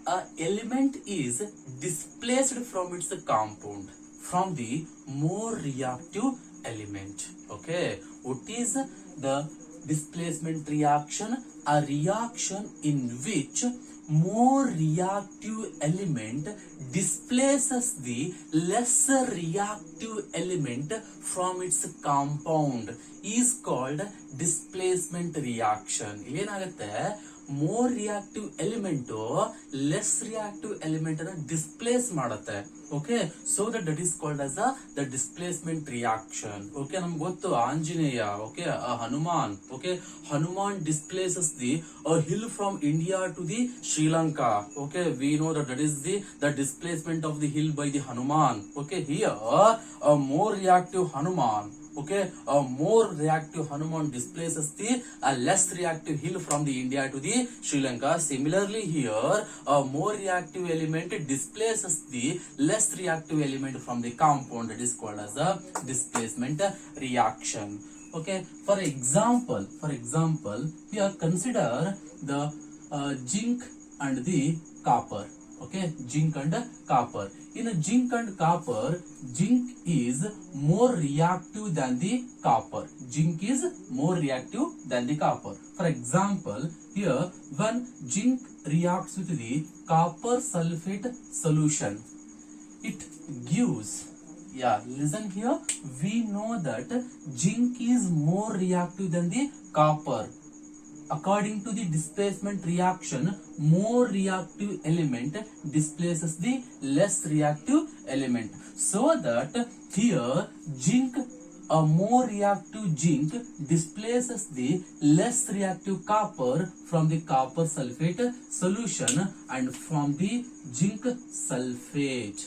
a element is displaced from its compound, from the more reactive element. Okay, what is the displacement reaction? A reaction in which more reactive element displaces the lesser reactive element from its compound is called displacement reaction. Ilenagutte, more reactive element less reactive element displace ಮಾಡುತ್ತೆ. Okay, so that is called as the displacement reaction. Okay, ನಮ್ಗೆ ಗೊತ್ತು Anjaneya. Okay, Hanuman. Okay, Hanuman displaces a hill from India to the Sri Lanka. Okay, we know that is the displacement of the hill by the Hanuman. Okay, here a more reactive Hanuman. Okay, a more reactive Hanuman displaces the less reactive hill from the India to the Sri Lanka. Similarly here, a more reactive element displaces the less reactive element from the compound. That is called as a displacement reaction. Okay, for example, here consider the zinc and the copper. Okay, zinc and copper. In a zinc and copper, zinc is more reactive than the copper. Zinc is more reactive than the copper. For example, here when zinc reacts with the copper sulfate solution, it gives, yeah, listen here, we know that zinc is more reactive than the copper. According to the displacement reaction, more reactive element displaces the less reactive element. So that here zinc, a more reactive zinc displaces the less reactive copper from the copper sulfate solution and from the zinc sulfate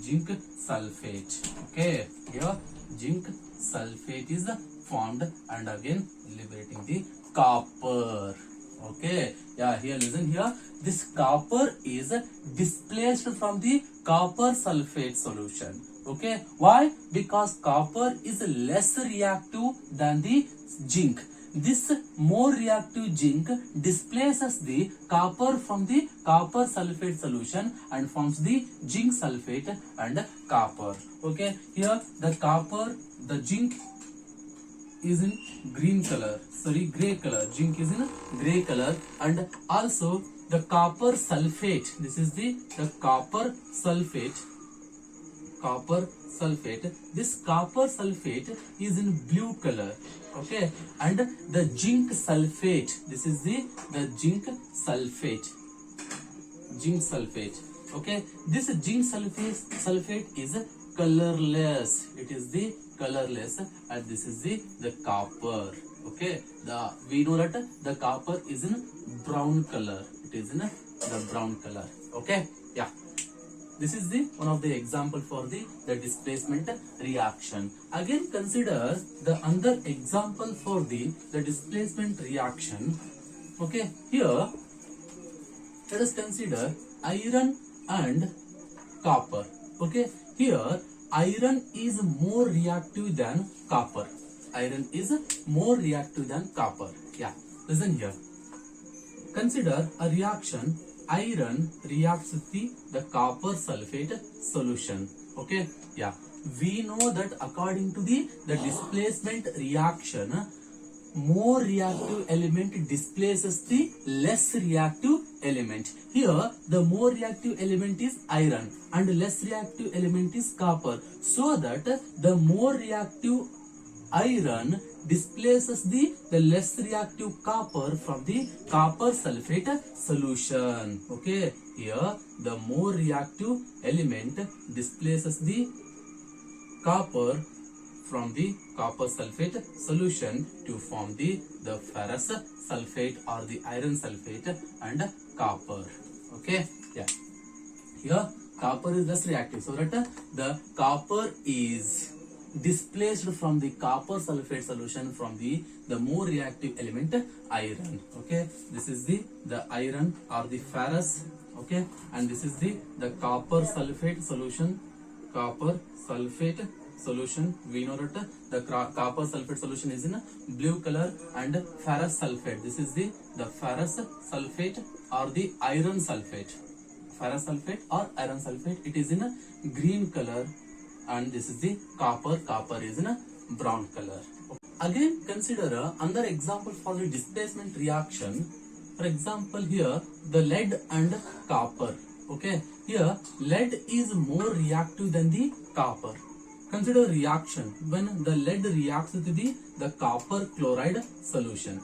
zinc sulfate. Okay, here zinc sulfate is formed and again liberating the copper. Okay, yeah, here listen here, this copper is displaced from the copper sulfate solution. Okay, why? Because copper is less reactive than the zinc. This more reactive zinc displaces the copper from the copper sulfate solution and forms the zinc sulfate and copper. Okay, here the zinc is in green color, gray color. Zinc is in gray color, and also the copper sulfate, this is the copper sulfate. This copper sulfate is in blue color. Okay, and the zinc sulfate, this is the zinc sulfate. Okay, this zinc sulfate is colorless. It is the colorless, and this is the copper. Okay, we know that the copper is in brown color. It is in the brown color. Okay, yeah. this is the one of the example for the displacement reaction. Again, consider the another example for the displacement reaction. Okay, here let us consider iron and copper. Okay, here iron is more reactive than copper. Iron is more reactive than copper. Yeah, listen here. Consider a reaction. Iron reacts with the copper sulfate solution. Okay, yeah. We know that according to the displacement reaction, more reactive element displaces the less reactive element. Here, the more reactive element is iron and less reactive element is copper. So that the more reactive iron displaces the less reactive copper from the copper sulfate solution. Okay, here the more reactive element displaces the copper from the copper sulfate solution to form the ferrous sulfate or the iron sulfate and copper. Okay, yeah. Here copper is less reactive, so that the copper is displaced from the copper sulfate solution from the more reactive element iron. Okay, this is the iron or the ferrous. Okay, and this is the copper sulfate solution. Copper sulfate solution, we know that the copper sulfate solution is in blue color, and ferrous sulfate, this is the ferrous sulfate or the iron sulfate. Ferrous sulfate or iron sulfate, it is in green color, and this is the copper is in brown color. Again, consider another example for the displacement reaction. For example, here the lead and copper. Okay, here lead is more reactive than the copper. Consider reaction when the lead reacts with the copper chloride solution.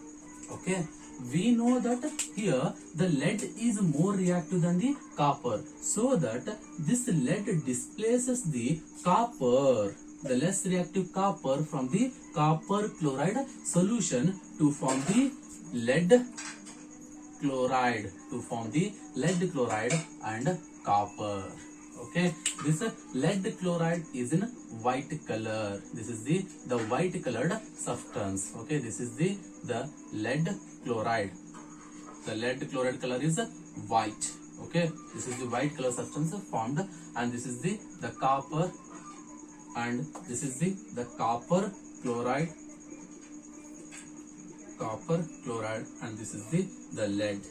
Okay, we know that here the lead is more reactive than the copper, so that this lead displaces the copper, the less reactive copper from the copper chloride solution to form the lead chloride, and copper. Okay, this lead chloride is in white color. This is the white colored substance. Okay, this is the lead chloride. The lead chloride color is white. Okay, this is the white color substance formed, and this is the copper, and this is the copper chloride, and this is the lead.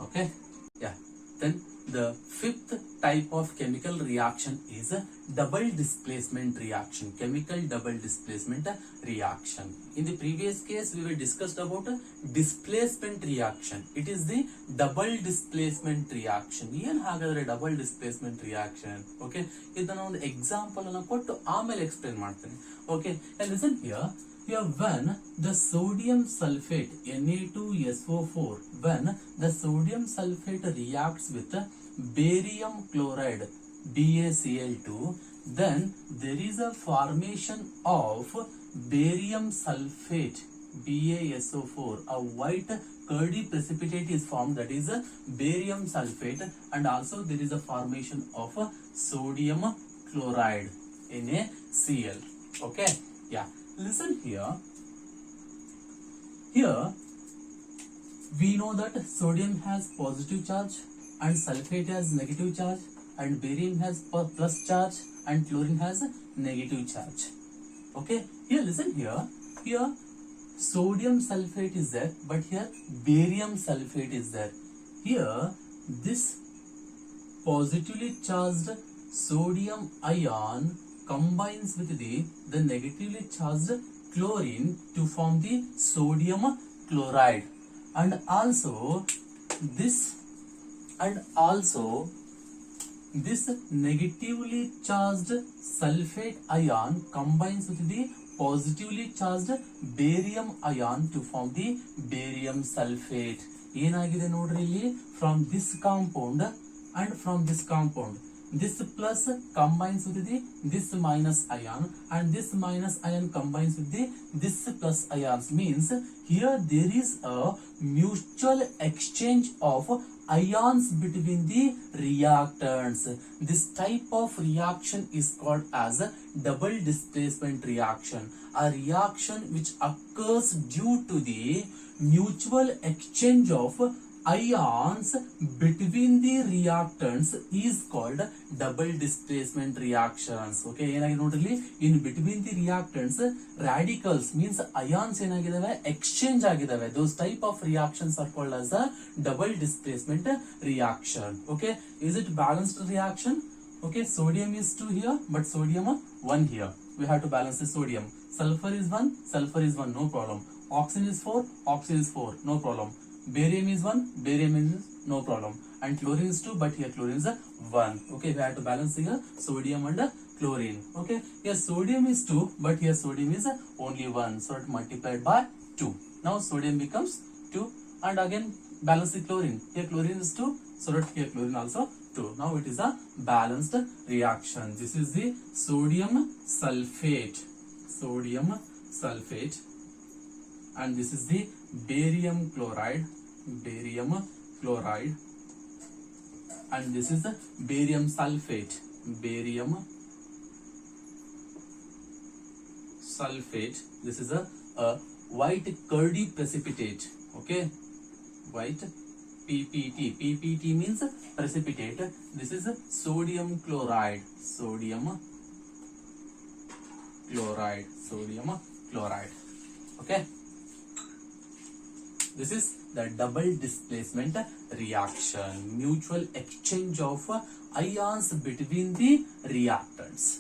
Okay, yeah. Then the fifth type of chemical reaction is a double displacement reaction. Chemical double displacement reaction. In the previous case, we were discussed about a displacement reaction. It is the double displacement reaction. Yen hagadre double displacement reaction. Okay, idanna ಒಂದು example ಅನ್ನು ಕೊಟ್ಟು ಆಮೇಲೆ explain ಮಾಡ್ತೀನಿ. Okay, and listen here. Here, when the sodium sulfate Na2SO4, when the sodium sulfate reacts with barium chloride BaCl2, then there is a formation of barium sulfate BaSO4. A white curdy precipitate is formed, that is a barium sulfate, and also there is a formation of a sodium chloride NaCl. Okay, yeah. Listen here. Here we know that sodium has positive charge and sulfate has negative charge, and barium has plus charge and chlorine has negative charge. Okay, here listen here. Here sodium sulfate is there, but here barium sulfate is there. Here this positively charged sodium ion combines with the negatively charged chlorine to form the sodium chloride, and also this negatively charged sulfate ion combines with the positively charged barium ion to form the barium sulfate. ಏನಾಗಿದೆ ನೋಡ್ರಿ ಇಲ್ಲಿ, from this compound and from this compound, this plus combines with this minus ion, and this minus ion combines with this plus ions. Means here there is a mutual exchange of ions between the reactants. This type of reaction is called as a double displacement reaction, a reaction which occurs due to the mutual exchange of ions between the reactants is called double displacement reactions. Okay, ಏನಾಗಿದೆ ನೋಡ್ರಿ, in between the reactants radicals means ions ಏನಾಗಿದಾವೆ, exchange ಆಗಿದಾವೆ. Those type of reactions are called as a double displacement reaction. Okay, is it balanced reaction? Okay, sodium is 2 here, but sodium 1 here. We have to balance the sodium. Sulfur is 1, sulfur is 1, no problem. Oxygen is 4, oxygen is 4, no problem. Barium is 1, barium is no problem. And chlorine is 2, but here chlorine is 1. Okay, we have to balance here sodium and chlorine. Okay, here sodium is 2, but here sodium is only 1. So it multiplied by 2. Now sodium becomes 2, and again balance the chlorine. Here chlorine is 2, so that here chlorine also 2. Now it is a balanced reaction. This is the sodium sulfate. Sodium sulfate. And this is the barium chloride, and this is the barium sulfate, This is a white curdy precipitate. Okay, white PPT means precipitate. This is sodium chloride, okay. This is the double displacement reaction, mutual exchange of ions between the reactants.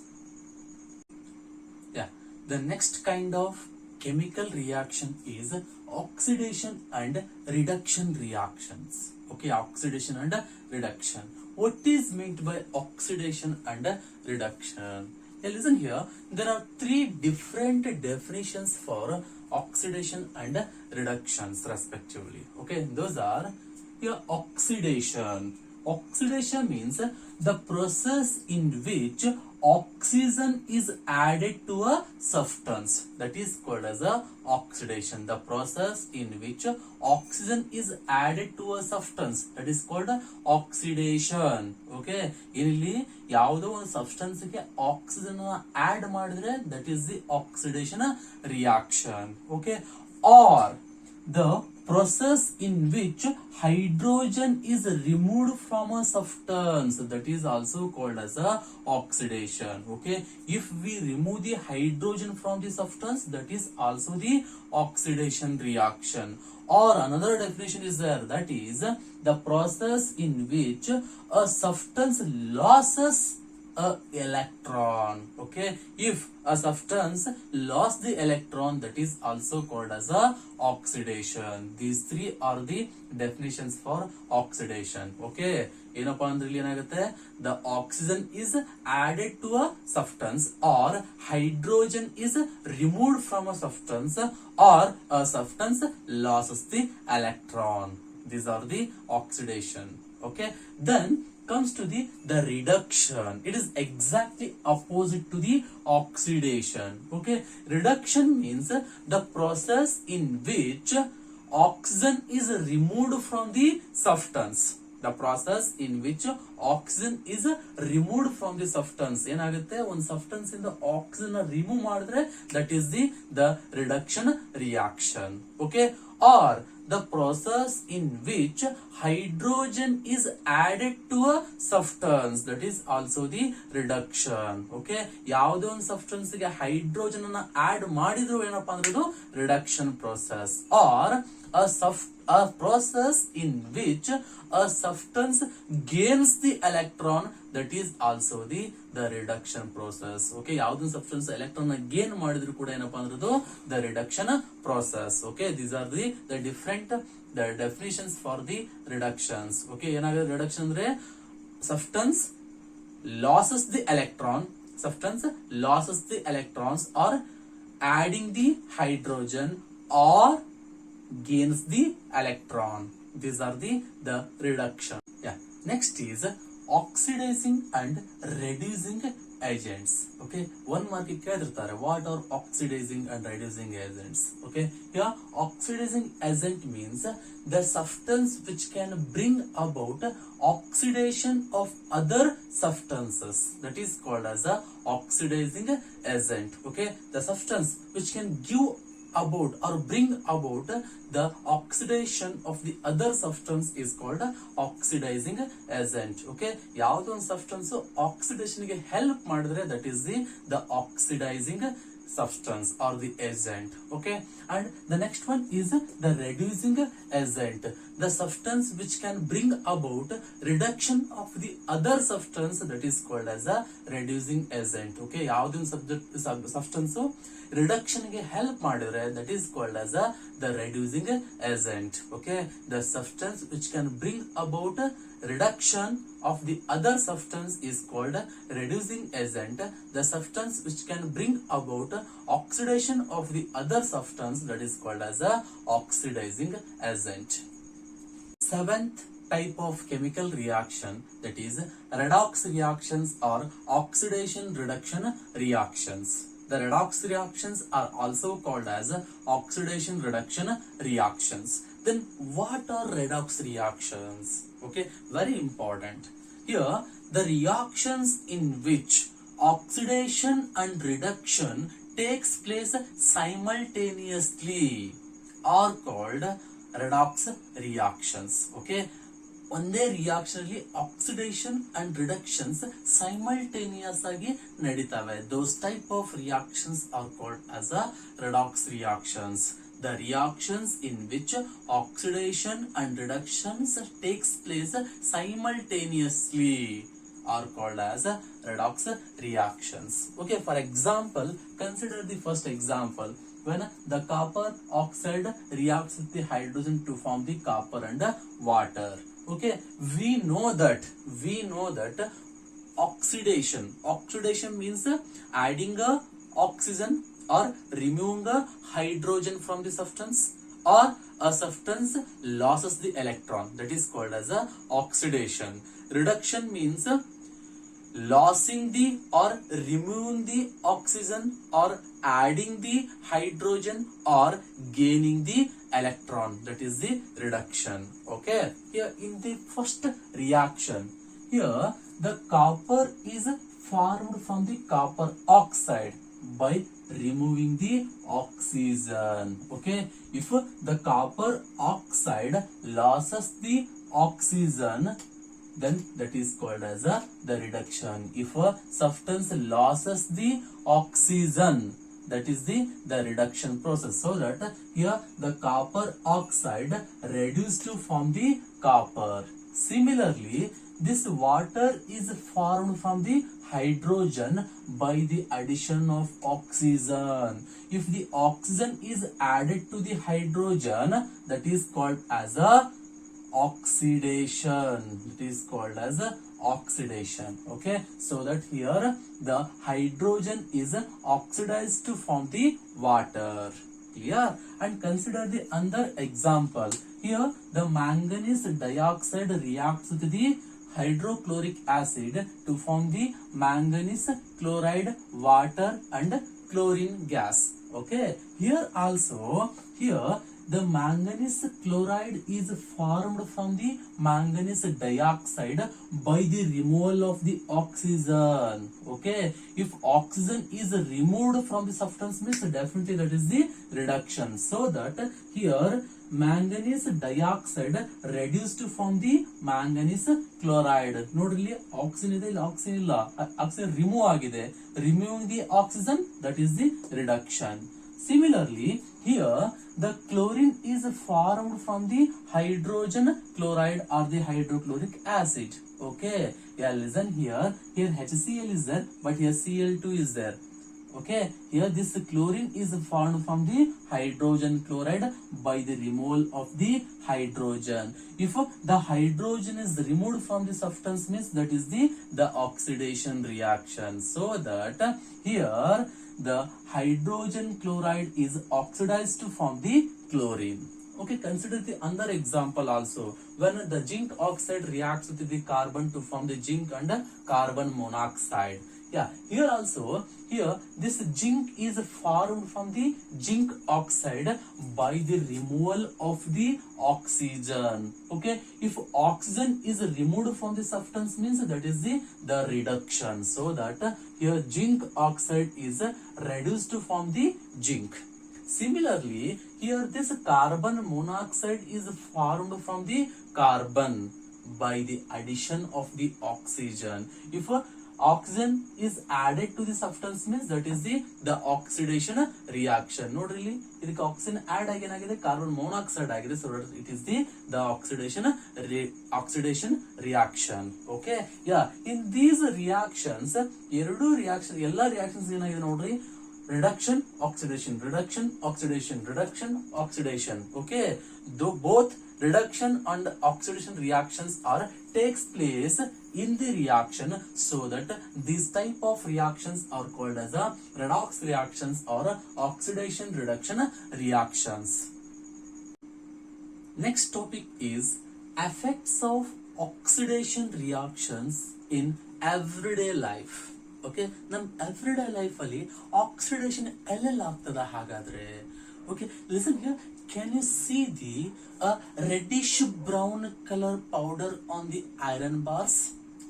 Yeah, the next kind of chemical reaction is oxidation and reduction reactions. Okay, oxidation and reduction. What is meant by oxidation and reduction? Yeah, listen here. There are 3 different definitions for oxidation and reductions respectively. Okay, those are here oxidation. Oxidation means the process in which oxygen is added to a substance. That is called as a oxidation. The process in which oxygen is added to a substance, that is called oxidation. Okay, ಇಲ್ಲಿ ಯಾವುದೋ ಒಂದು substance ಗೆ oxygen add ಮಾಡಿದ್ರೆ that is the oxidation reaction. Okay, or the process in which hydrogen is removed from a substance, that is also called as a oxidation. Okay, if we remove the hydrogen from the substance, that is also the oxidation reaction. Or another definition is there, that is the process in which a substance loses a electron. Okay, if a substance lost the electron, that is also called as a oxidation. These 3 are the definitions for oxidation. Okay, ಏನಪ್ಪಾ ಅಂದ್ರೆ ಇಲ್ಲಿ ಏನಾಗುತ್ತೆ, the oxygen is added to a substance, or hydrogen is removed from a substance, or a substance loses the electron. These are the oxidation. Okay, then comes to the reduction. It is exactly opposite to the oxidation. Okay, reduction means the process in which oxygen is removed from the substance. The process in which oxygen is removed from the substance. ಏನಾಗುತ್ತೆ, ಒಂದು substance ಇಂದ oxygen remove ಮಾಡಿದ್ರೆ that is the reduction reaction. Okay, or the process in which hydrogen is added to a substance, that is also the reduction. Okay, ಯಾವುದೇ ಒಂದು substance ಗೆ hydrogen ಅನ್ನ add ಮಾಡಿದ್ರು ಏನಪ್ಪಾ ಅಂದ್ರೆ ಇದು reduction process. Or a process in which a substance gains the electron, that is also the reduction process. Okay, ಯಾವುದೊಂದು substance electron gain ಮಾಡಿದ್ರು ಕೂಡ ಏನಪ್ಪಾ ಅಂದ್ರೆ ಇದು the reduction process. Okay, these are the different the definitions for the reductions. Okay, ಏನಾಗುತ್ತೆ reduction ಅಂದ್ರೆ substance loses the electrons, or adding the hydrogen, or gains the electron. These are the reduction. Yeah, next is oxidizing and reducing agents. Okay, 1 mark ಕೇಳಿರ್ತಾರೆ, what are oxidizing and reducing agents. Okay, here oxidizing agent means the substance which can bring about oxidation of other substances, that is called as a oxidizing agent. Okay, the substance which can give about or bring about the oxidation of the other substance is called oxidizing agent. Okay, ಯಾವುದೋ ಒಂದು substance oxidation ಗೆ help ಮಾಡಿದ್ರೆ that is the oxidizing substance or the agent. Okay, and the next one is the reducing agent, the substance which can bring about reduction of the other substance, that is called as a reducing agent. Okay, ಯಾವುದೋ ಒಂದು substance reduction ಗೆ help ಮಾಡಿದ್ರೆ that is called as the reducing agent. Okay, the substance which can bring about reduction of the other substance is called reducing agent. The substance which can bring about oxidation of the other substance, that is called as a oxidizing agent. Seventh type of chemical reaction, that is redox reactions or oxidation reduction reactions. The redox reactions are also called as oxidation reduction reactions. Then what are redox reactions? Okay, very important. Here the reactions in which oxidation and reduction takes place simultaneously are called redox reactions. Okay, ಒಂದೇ reaction ಅಲ್ಲಿ oxidation and reductions simultaneous ಆಗಿ ನಡೀತವೆ. Those type of reactions are called as a redox reactions. The reactions in which oxidation and reductions takes place simultaneously are called as redox reactions. Okay, for example, consider the first example. When the copper oxide reacts with the hydrogen to form the copper and water. Okay, we know that oxidation means adding a oxygen or removing a hydrogen from the substance, or a substance loses the electron, that is called as a oxidation. Reduction means losing the or removing the oxygen or adding the hydrogen or gaining the electron, that is the reduction. Okay, here in the first reaction, here the copper is formed from the copper oxide by removing the oxygen. Okay, if the copper oxide loses the oxygen, then that is called as the reduction. If a substance loses the oxygen, that is the reduction process. So that here the copper oxide reduced to form the copper. Similarly, this water is formed from the hydrogen by the addition of oxygen. If the oxygen is added to the hydrogen, that is called as a oxidation. It is called as oxidation. Okay, so that here the hydrogen is oxidized to form the water. Clear? And consider the another example. Here the manganese dioxide reacts with the hydrochloric acid to form the manganese chloride, water and chlorine gas. Okay, here also, here the manganese chloride is formed from the manganese dioxide by the removal of the oxygen. Okay, if oxygen is removed from the substance, means definitely that is the reduction. So that here manganese dioxide reduced to form the manganese chloride. Nodri oxygen ide, oxygen illa, oxygen remove agide, removing the oxygen, that is the reduction. Similarly, here the chlorine is formed from the hydrogen chloride or the hydrochloric acid. Okay, yeah, listen here HCl is there, but here Cl2 is there. Okay, here this chlorine is formed from the hydrogen chloride by the removal of the hydrogen. If the hydrogen is removed from the substance, means that is the oxidation reaction. So that here the hydrogen chloride is oxidized to form the chlorine. Okay, consider the another example also. When the zinc oxide reacts with the carbon to form the zinc and carbon monoxide. Yeah, here also, here this zinc is formed from the zinc oxide by the removal of the oxygen. Okay, if oxygen is removed from the substance, means that is the reduction. So that here zinc oxide is reduced from the zinc. Similarly, here this carbon monoxide is formed from the carbon by the addition of the oxygen. If oxygen is added to the substance, means that is the oxidation reaction. Nodri idಕ್ಕೆ oxygen add ಆಗಿ ಏನಾಗಿದೆ, carbon monoxide ಆಗಿದೆ. So it is the oxidation reaction. Okay, yeah, in these reactions, ಎರಡು reaction, ಎಲ್ಲಾ reactions ಏನಾಗಿದೆ ನೋಡ್ರಿ, reduction oxidation, reduction oxidation, reduction oxidation. Okay, though both reduction and oxidation reactions are takes place in the reaction, so that these type of reactions are called as a redox reactions or oxidation reduction reactions. Next topic is effects of oxidation reactions in everyday life. Okay, ನಮ್ everyday life ಅಲ್ಲಿ oxidation ಎಲ್ಲೆಲ್ಲ ಆಗ್ತದ ಹಾಗಾದ್ರೆ? Okay, listen here. Can you see the reddish brown color powder on the iron bars?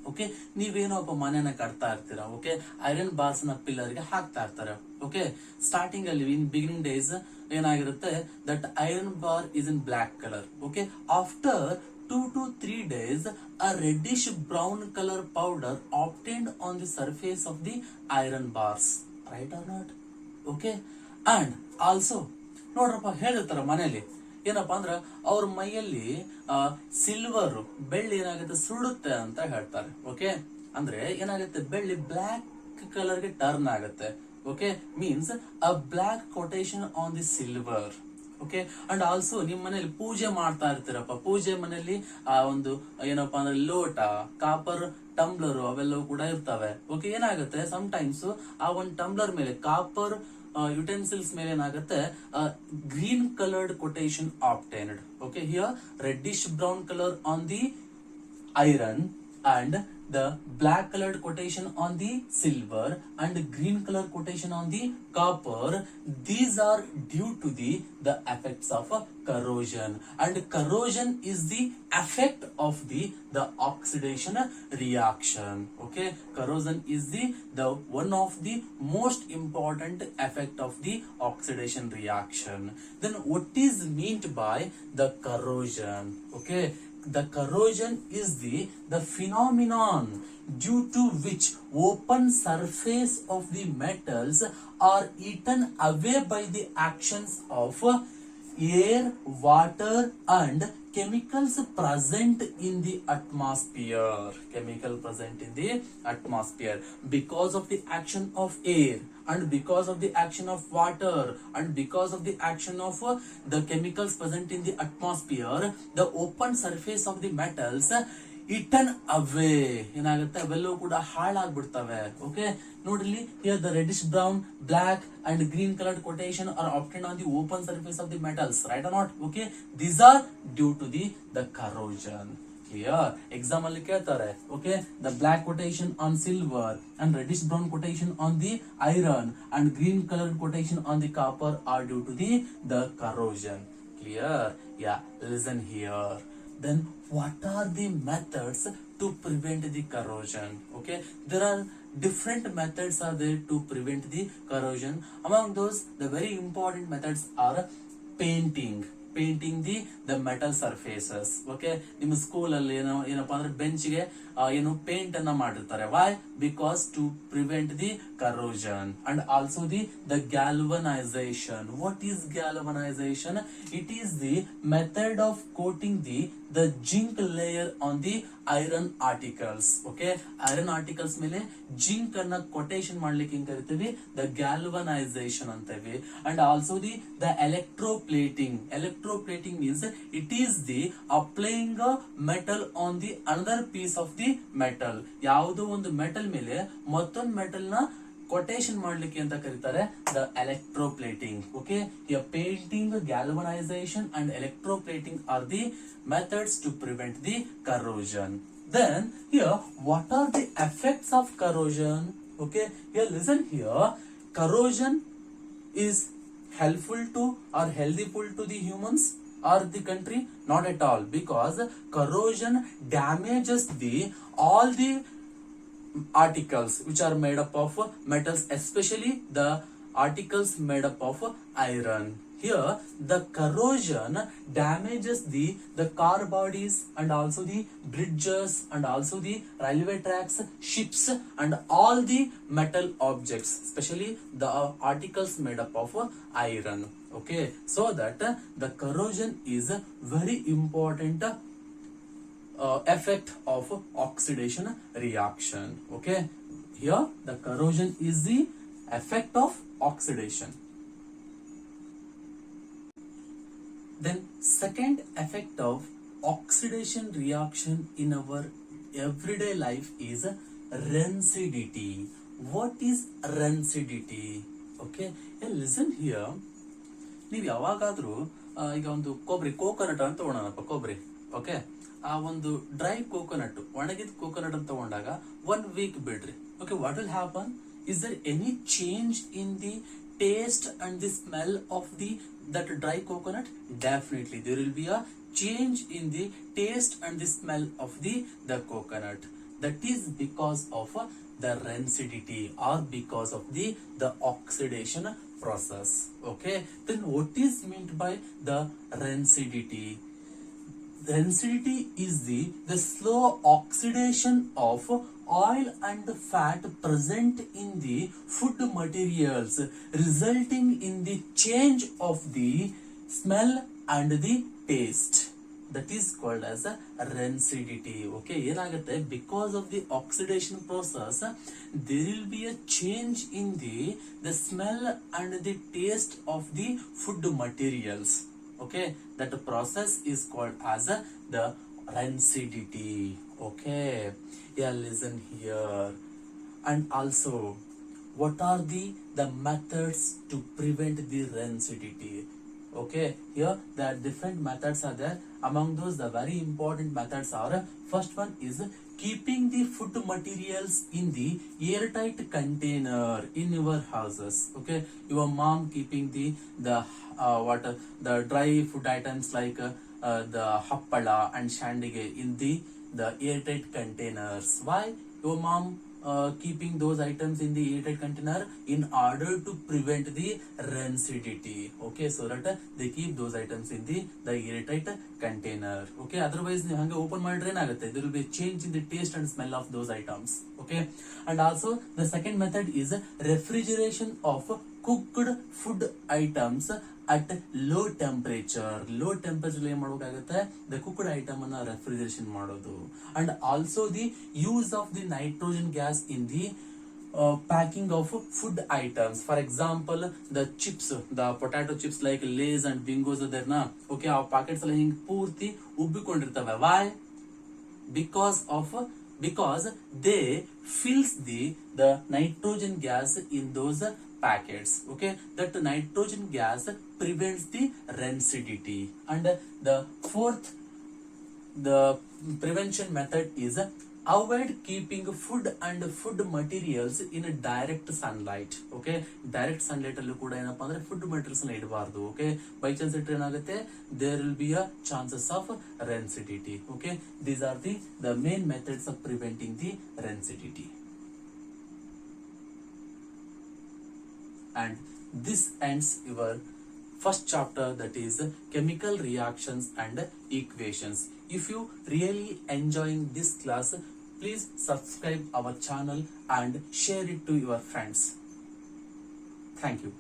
Okay, ನೀವೇನೋ ಒಬ್ಬ ಮನೆನ ಕಟ್ತಾ ಇರ್ತೀರಾ. Okay, ಐರನ್ ಬಾರ್ಸ್ ನ ಪಿಲ್ಲರ್ ಗೆ ಹಾಕ್ತಾ ಇರ್ತಾರೆ. Okay, ಸ್ಟಾರ್ಟಿಂಗ್ ಅಲ್ಲಿ ಇನ್ ಬಿಗಿನಿಂಗ್ ಡೇಸ್ ಏನಾಗಿರುತ್ತೆ, that iron bar is in black colour. Okay, after 2 to 3 days, a reddish brown color powder obtained on the surface of the iron bars. Right or not? Okay, and also ನೋಡ್ರಪ್ಪ, ಹೇಳಿರ್ತಾರ ಮನೇಲಿ ಏನಪ್ಪಾ ಅಂದ್ರ ಅವ್ರ ಮೈಯಲ್ಲಿ silver, ಬೆಳ್ಳಿ ಏನಾಗುತ್ತೆ, ಸುಡುತ್ತೆ ಅಂತ ಹೇಳ್ತಾರೆ. ಓಕೆ, ಅಂದ್ರೆ ಏನಾಗುತ್ತೆ, ಬೆಳ್ಳಿ ಬ್ಲಾಕ್ ಕಲರ್ ಗೆ ಟರ್ನ್ ಆಗುತ್ತೆ. Okay, means a black coating on the silver. Okay, and also ನಿಮ್ ಮನೇಲಿ ಪೂಜೆ ಮಾಡ್ತಾ ಇರ್ತೀರಪ್ಪ, ಪೂಜೆ ಮನೆಯಲ್ಲಿ ಒಂದು ಏನಪ್ಪಾ ಅಂದ್ರೆ ಲೋಟ, ಕಾಪರ್ ಟಂಬ್ಲರ್ ಅವೆಲ್ಲವೂ ಕೂಡ ಇರ್ತವೆ. ಓಕೆ, ಏನಾಗುತ್ತೆ, ಸಮ್ ಟೈಮ್ಸ್ ಆ ಒಂದು ಟಂಬ್ಲರ್ ಮೇಲೆ, ಕಾಪರ್ ಯುಟೆನ್ಸಿಲ್ಸ್ ಮೇಲೆ ಏನಾಗುತ್ತೆ, green coloured coating obtained. Okay, here reddish brown colour on the iron and the black colored quotation on the silver and green color quotation on the copper. These are due to the effects of corrosion, and corrosion is the effect of the oxidation reaction. Okay, corrosion is the one of the most important effect of the oxidation reaction. Then what is meant by the corrosion? Okay, the corrosion is the phenomenon due to which open surface of the metals are eaten away by the actions of air, water and chemicals present in the atmosphere. Chemical present in the atmosphere because of the action of air and because of the action of water and because of the action of the chemicals present in the atmosphere, the open surface of the metals eaten away ಏನಾಗುತ್ತೆ, ಅವೆಲ್ಲವೂ ಕೂಡ ಹಾಳಾಗ್ಬಿಡ್ತವೆ. Okay, ನೋಡ್ರಿ, here the reddish brown, black and green colored quotation are obtained on the open surface of the metals. Right or not? Okay, these are due to the corrosion. Clear? Exam ಅಲ್ಲಿ ಕೇಳ್ತಾರೆ. Okay, the black quotation on silver and reddish brown quotation on the iron and green colored quotation on the copper are due to the corrosion. Clear? Yeah, listen here. Then what are the methods to prevent the corrosion? Okay, there are different methods are there to prevent the corrosion. Among those, the very important methods are painting the metal surfaces. Okay, ನಿಮ್ಮ school ಅಲ್ಲಿ ಏನಪ್ಪಾ ಅಂದ್ರೆ bench ಗೆ ಏನು paint ಅನ್ನ ಮಾಡಿರ್ತಾರೆ. Why? Because to prevent the corrosion. And also the galvanization. What is galvanization? It is the method of coating the zinc layer on the iron articles. Okay, iron articles ಮೇಲೆ zinc ಅನ್ನ quotation ಮಾಡ್ಲಿಕ್ಕೆ ಏನ್ ಕರಿತೀವಿ, the galvanization ಅಂತೀವಿ. And also the electroplating. Electroplating means it is the applying a metal on the another piece of the metal. ಯಾವುದೋ ಒಂದು metal ಮೇಲೆ ಮತ್ತೊಂದು ಮೆಟಲ್ ನ ಕೊಟೇಶನ್ ಮಾಡ್ಲಿಕ್ಕೆ ಅಂತ ಕರೀತಾರೆ the electroplating. Okay, here painting, galvanization and electroplating are the methods to prevent the corrosion. Then here, what are the effects of corrosion? Okay, here listen here. Corrosion is helpful to or healthful to the humans or the country? Not at all, because corrosion damages the all the articles which are made up of metals, especially the articles made up of iron. Here the corrosion damages the car bodies and also the bridges and also the railway tracks, ships and all the metal objects, especially the articles made up of iron. Okay, so that the corrosion is a very important effect of oxidation reaction. Okay, here the corrosion is the effect of oxidation. Then second effect of oxidation reaction in our everyday life is rancidity. What is rancidity? Okay, listen here. ನೀವು ಯಾವಾಗಾದ್ರೂ ಈಗ ಒಂದು ಕೊಬ್ಬರಿ coconut ಅಂತ ತಗೊಳ್ಳೋಣಪ್ಪ, ಕೊಬ್ಬರಿ. Okay, ಆ ಒಂದು dry coconut, ಒಣಗಿದ ಕೋಕೋನಟ್ ಅಂತ ತಗೊಂಡಾಗ 1 week ಬಿಡ್ರಿ. Okay, what will happen? Is there any change in the taste and the smell of that dry coconut? Definitely there will be a change in the taste and the smell of the coconut. That is because of the rancidity or because of the oxidation process. Okay, then what is meant by the rancidity? Rancidity is the slow oxidation of oil and fat present in the food materials, resulting in the change of the smell and the taste. That is called as a rancidity. Okay, ಏನಾಗುತ್ತೆ? Because of the oxidation process, there will be a change in the smell and the taste of the food materials. Okay, that process is called as the rancidity. Okay, yeah, listen here. And also, what are the methods to prevent the rancidity? Okay, here there are different methods are there. Among those, the very important methods are, first one is keeping the food materials in the airtight container in your houses. Okay, your mom keeping the dry food items like the happala and shandige in the airtight containers. Why your mom keeping those items in the airtight container? In order to prevent the rancidity. Okay, so that they keep those items in the airtight container. Okay, otherwise ನೀವು ಹಂಗೆ open ಮಾಡಿದ್ರೆ ಏನಾಗುತ್ತೆ? There will be a change in the taste and smell of those items. Okay, and also the second method is refrigeration of cooked food items at low temperature. Low temperature ಏನ್ ಮಾಡಬೇಕಾಗುತ್ತೆ? The cooked item ಅನ್ನ refrigeration ಮಾಡೋದು. And also the use of the nitrogen gas in the packing of food items. For example, the chips, the potato chips like Lay's and Bingos are there na. Okay, our packets ಎಲ್ಲ ಹಿಂಗ್ ಪೂರ್ತಿ ಉಬ್ಬಿಕೊಂಡಿರ್ತವೆ. Why? Because they fills the nitrogen gas in those packets. Okay, that nitrogen gas prevents the rancidity. And the fourth, the prevention method is avoid keeping food and food materials in direct sunlight. Okay, direct sunlight allu kuda ಏನಪ್ಪಾ ಅಂದ್ರೆ food materials na idbaraadu. Okay, by chance itre enagutte, there will be a chances of rancidity. Okay, these are the main methods of preventing the rancidity. And this ends your first chapter, that is chemical reactions and equations. If you really enjoying this class, please subscribe our channel and share it to your friends. Thank you.